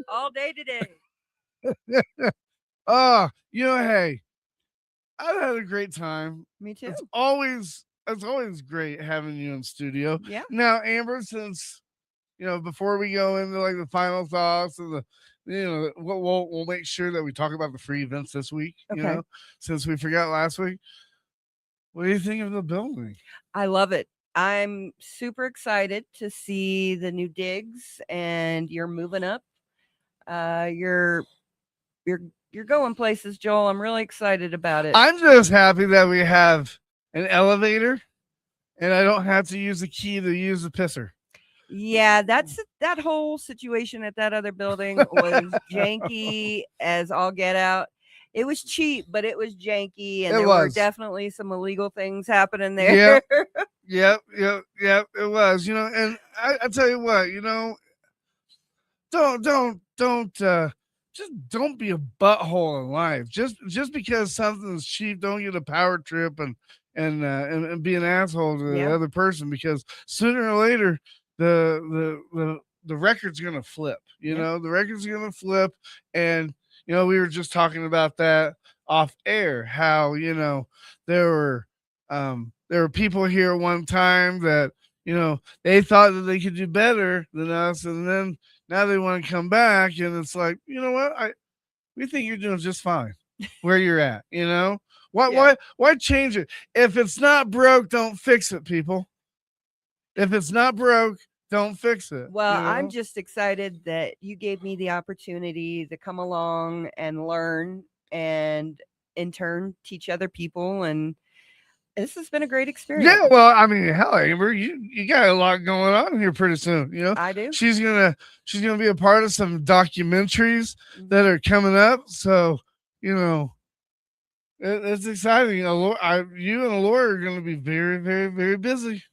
All day today. Hey, I've had a great time. Me too. It's always great having you in studio. Yeah. Now, Amber, since before we go into like the final thoughts and we'll make sure that we talk about the free events this week. Okay. Since we forgot last week. What do you think of the building? I love it. I'm super excited to see the new digs, and you're moving up. You're going places, Joel. I'm really excited about it. I'm just happy that we have an elevator, and I don't have to use the key to use the pisser. Yeah, that whole situation at that other building was janky as all get out. It was cheap, but it was janky, and there were definitely some illegal things happening there. Yep. It was, and I tell you what, don't just don't be a butthole in life. Just because something's cheap, don't get a power trip and be an asshole to the other person, because sooner or later the record's gonna flip. The record's gonna flip, and we were just talking about that off air, how there were people here one time that they thought that they could do better than us, and then now they want to come back, and it's like, we think you're doing just fine where you're at. Why change it? If it's not broke, don't fix it, people. If it's not broke, don't fix it. Well, I'm just excited that you gave me the opportunity to come along and learn, and in turn teach other people, and this has been a great experience. Yeah, well, I mean, hell, Amber, you got a lot going on here pretty soon. I do. She's gonna be a part of some documentaries that are coming up. So, it's exciting. You and Laura are gonna be very, very, very busy.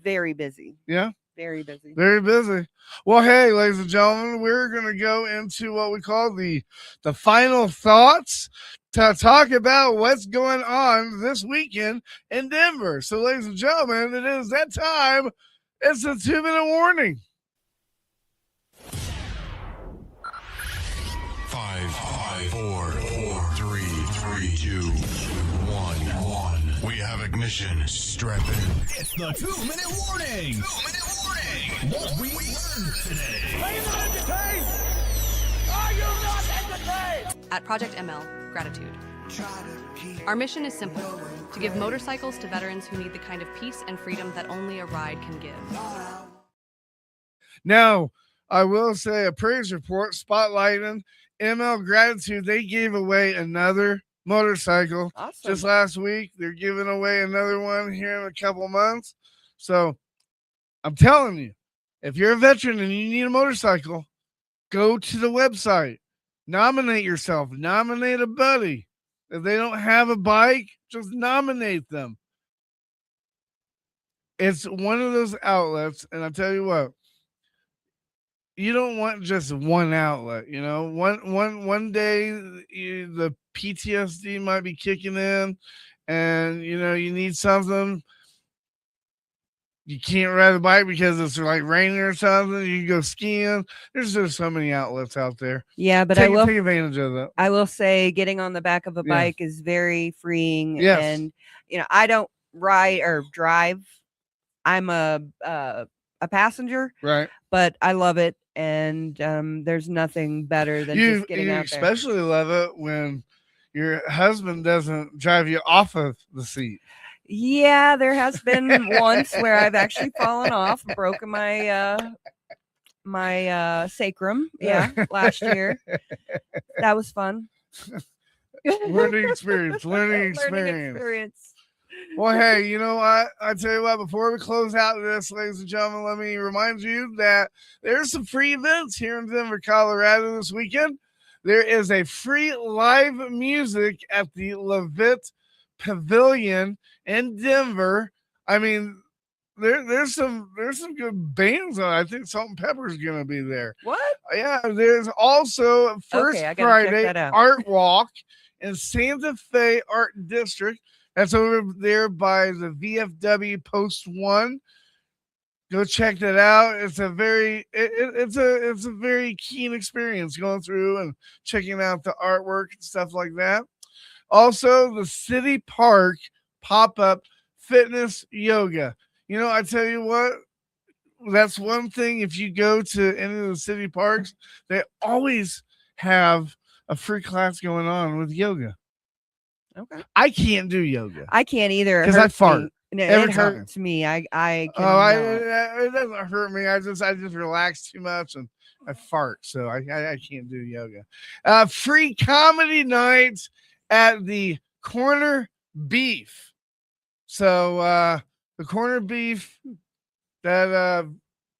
Very busy. Yeah. Very busy. Very busy. Well, hey, ladies and gentlemen, we're going to go into what we call the final thoughts to talk about what's going on this weekend in Denver. So, ladies and gentlemen, it is that time. It's a 2-minute warning. 5, 4, 3, 2, 1. We have ignition. Strap in. It's the 2-minute warning. What we learned today. Are you not entertained? Are you not entertained? At Project ML, gratitude. Our mission is simple: to give motorcycles to veterans who need the kind of peace and freedom that only a ride can give. Now, I will say a praise report spotlighting ML Gratitude. They gave away another motorcycle just last week. They're giving away another one here in a couple months. So I'm telling you, if you're a veteran and you need a motorcycle, go to the website, nominate yourself, nominate a buddy. If they don't have a bike, just nominate them. It's one of those outlets, and I tell you what, you don't want just one outlet. One day the PTSD might be kicking in, and you need something. You can't ride a bike because it's like raining or something. You can go skiing. There's just so many outlets out there. Yeah, but take advantage of that. I will say getting on the back of a Yeah. bike is very freeing. Yes. And I don't ride or drive. I'm a passenger. Right. But I love it, and there's nothing better than You just getting out there. especially love it when your husband doesn't drive you off of the seat. Yeah, there has been once where I've actually fallen off, broken my my sacrum. Yeah, last year. That was fun. Learning experience. Learning experience. Well, hey, you know what? I tell you what, before we close out this, ladies and gentlemen, let me remind you that there's some free events here in Denver, Colorado this weekend. There is a free live music at the Levitt Pavilion in Denver. I mean, there's some good bands on. I think Salt and Pepper is gonna be there. What? Yeah, there's also First I gotta check Friday that out. Art Walk in Santa Fe Art District. That's over there by the VFW Post 1. Go check that out. It's a very it's a very keen experience going through and checking out the artwork and stuff like that. Also, the City Park pop-up fitness yoga. I tell you what, that's one thing. If you go to any of the city parks, they always have a free class going on with yoga. Okay. I can't do yoga. I can't either. Because I fart. No, every it time. hurts me. I it doesn't hurt me. I just relax too much and I fart, so I can't do yoga. Free comedy nights at the Corner Beef. So the Corner Beef that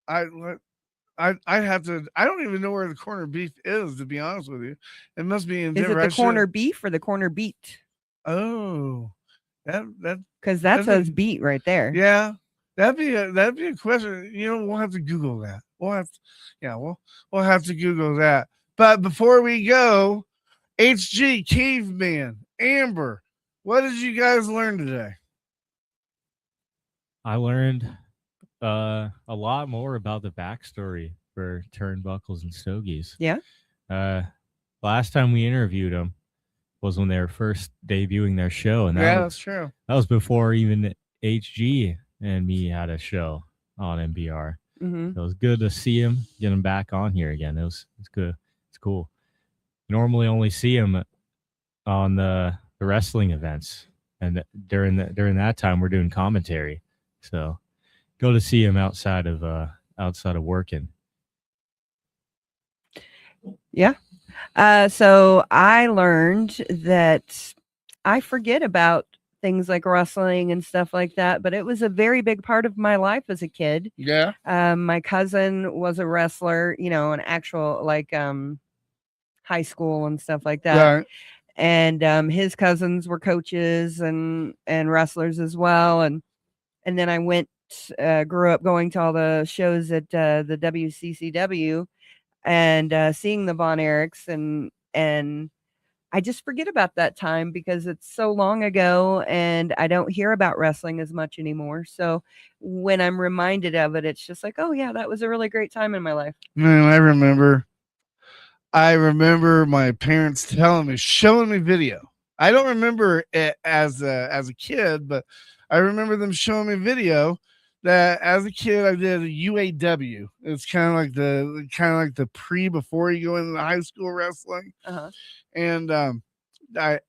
I'd have to. I don't even know where the Corner Beef is, to be honest with you. It must be in Is it Denver. the Corner Beef or the Corner Beat? Oh, that because that says beat right there. Yeah, that'd be a question. We'll have to Google that. We'll have to Google that. But before we go, HG, Caveman, Amber, what did you guys learn today? I learned a lot more about the backstory for Turnbuckles and Stogies. Yeah. Last time we interviewed them was when they were first debuting their show, and that's true. That was before even HG and me had a show on MBR. Mm-hmm. So it was good to see him, get him back on here again. It's good. It's cool. Normally only see him on the wrestling events, and during that time we're doing commentary. So go to see him outside of working. Yeah. So I learned that I forget about things like wrestling and stuff like that, but it was a very big part of my life as a kid. Yeah. My cousin was a wrestler, an actual high school and stuff like that. Right. And his cousins were coaches and wrestlers as well. And then I grew up going to all the shows at the WCCW and seeing the Von Erichs, and I just forget about that time because it's so long ago and I don't hear about wrestling as much anymore. So when I'm reminded of it, it's just like, oh yeah, that was a really great time in my life. Man, I remember my parents showing me video. I don't remember it as a kid, but I remember them showing me video that as a kid I did a UAW. It's kind of like the before you go into high school wrestling. Uh-huh. And my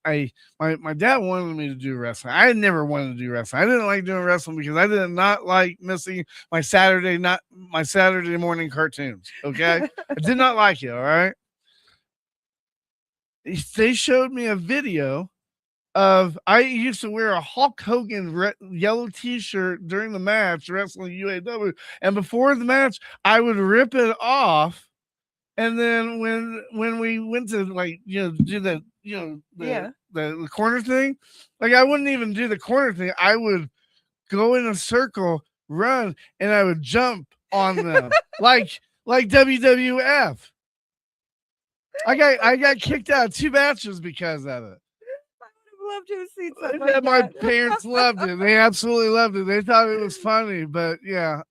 dad wanted me to do wrestling. I never wanted to do wrestling. I didn't like doing wrestling because I did not like missing my Saturday morning cartoons. Okay. I did not like it. All right. They showed me a video of I used to wear a Hulk Hogan yellow t-shirt during the match wrestling UAW, and before the match I would rip it off, and then when we went to do the corner thing, I wouldn't even do the corner thing. I would go in a circle, run, and I would jump on them like WWF. I got kicked out 2 matches because of it. love to have seen something Yeah, like my that. parents loved it. They absolutely loved it. They thought it was funny, but yeah,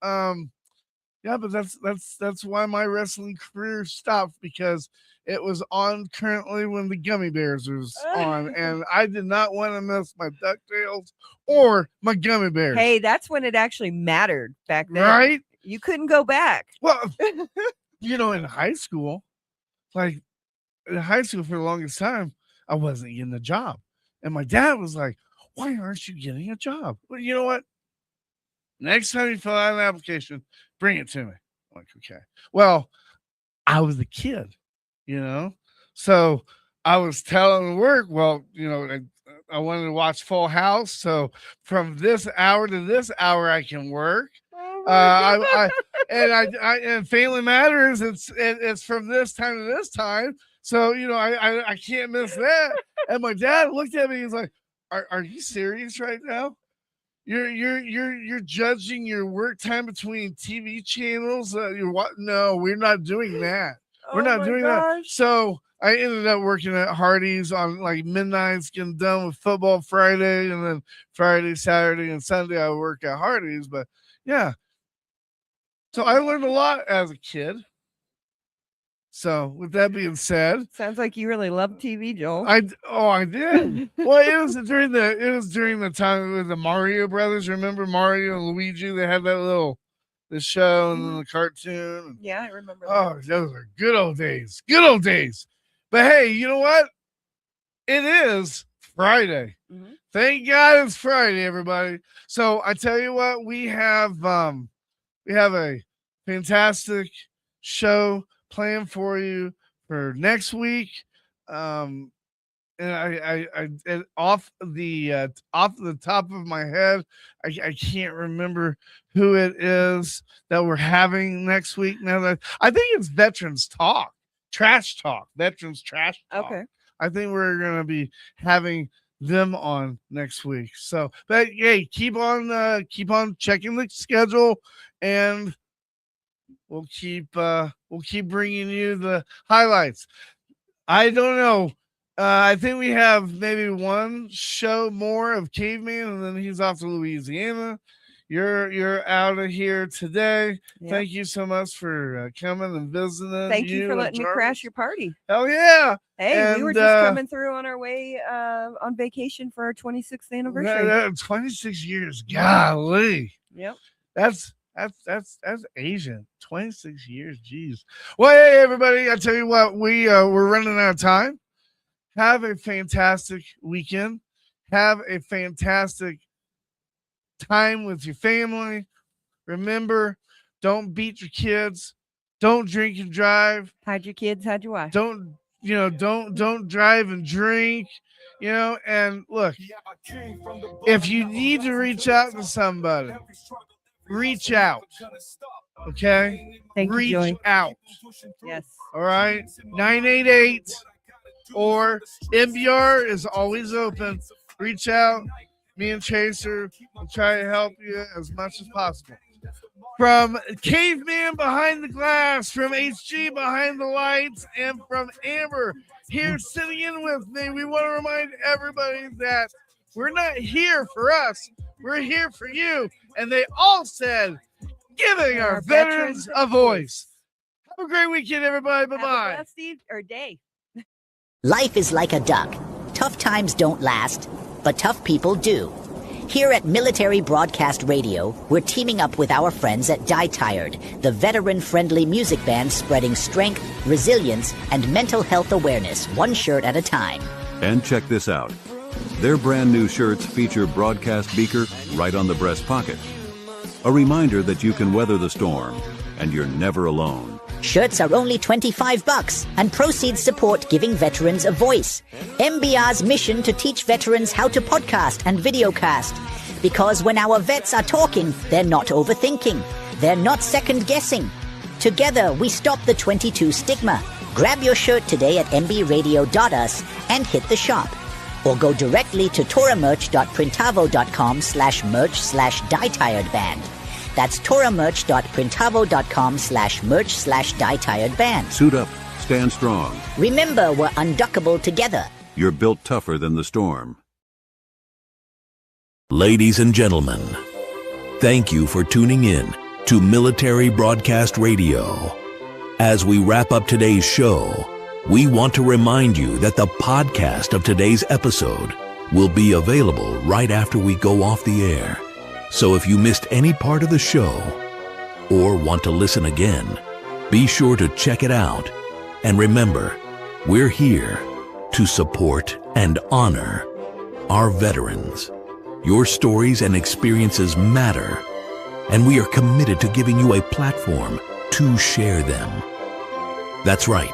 but that's why my wrestling career stopped, because it was on currently when the Gummy Bears was on, and I did not want to miss my DuckTales or my Gummy Bears. Hey, that's when it actually mattered back then. Right? You couldn't go back. Well, in high school, for the longest time, I wasn't getting a job. And my dad was like, why aren't you getting a job? Well, you know what? Next time you fill out an application, bring it to me. I'm like, okay. Well, I was a kid, so I was telling work, well, I wanted to watch Full House. So from this hour to this hour, I can work. And Family Matters, it's from this time to this time. So, I can't miss that. And my dad looked at me, he's like, are you serious right now? You're judging your work time between TV channels. No, we're not doing that. We're not doing that. So I ended up working at Hardee's on like midnights, getting done with football Friday, and then Friday, Saturday, and Sunday I work at Hardee's. But yeah, so I learned a lot as a kid. So with that being said, sounds like you really love TV, Joel. I did. Well, it was during the time with the Mario Brothers. Remember Mario and Luigi? They had that the show and then the cartoon. Yeah, I remember that. Oh, those are good old days. Good old days. But hey, you know what? It is Friday. Mm-hmm. Thank God it's Friday, everybody. So I tell you what, we have a fantastic show planned for you for next week. And I off the top of my head, I can't remember who it is that we're having next week. Now that I think it's Veterans Talk, Trash Talk, Veterans Trash Talk. Okay. I think we're gonna be having them on next week. So, but hey, keep on checking the schedule, and we'll keep bringing you the highlights. I don't know. I think we have maybe one show more of Caveman, and then he's off to Louisiana. You're out of here today. Yep. Thank you so much for coming and visiting. Thank you for letting me crash your party. Hell yeah! Hey, we were just coming through on our way on vacation for our 26th anniversary. 26 years, golly. Yep. That's Asian. 26 years, geez. Well, hey everybody, I tell you what, we're running out of time. Have a fantastic weekend. Have a fantastic time with your family. Remember, don't beat your kids. Don't drink and drive. Hide your kids, hide your wife. Don't drive and drink. And look, if you need to reach out to somebody, reach out. Okay? Thank you, reach Joey. out. Yes. All right. 988 or MBR is always open. Reach out. Me and Chaser will try to help you as much as possible. From Caveman behind the glass, from HG behind the lights, and from Amber here sitting in with me, we want to remind everybody that we're not here for us. We're here for you. And they all said, giving our veterans a voice. Have a great weekend, everybody. Bye-bye. Have a blessed eve or day. Life is like a duck. Tough times don't last, but tough people do. Here at Military Broadcast Radio, we're teaming up with our friends at Die Tired, the veteran-friendly music band spreading strength, resilience, and mental health awareness one shirt at a time. And check this out. Their brand new shirts feature broadcast beaker right on the breast pocket. A reminder that you can weather the storm, and you're never alone. Shirts are only $25, and proceeds support giving veterans a voice. MBR's mission to teach veterans how to podcast and videocast. Because when our vets are talking, they're not overthinking. They're not second-guessing. Together, we stop the 22 stigma. Grab your shirt today at mbradio.us and hit the shop. Or go directly to toramerch.printavo.com/merch/dietiredband. That's toramerch.printavo.com/merch/dietiredband. Suit up. Stand strong. Remember, we're unduckable together. You're built tougher than the storm. Ladies and gentlemen, thank you for tuning in to Military Broadcast Radio. As we wrap up today's show, we want to remind you that the podcast of today's episode will be available right after we go off the air. So if you missed any part of the show or want to listen again, be sure to check it out. And remember, we're here to support and honor our veterans. Your stories and experiences matter, and we are committed to giving you a platform to share them. That's right.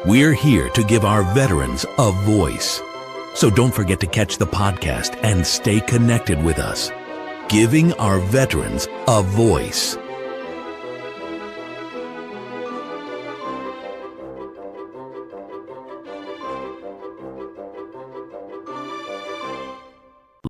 We're here to give our veterans a voice. So don't forget to catch the podcast and stay connected with us. Giving our veterans a voice.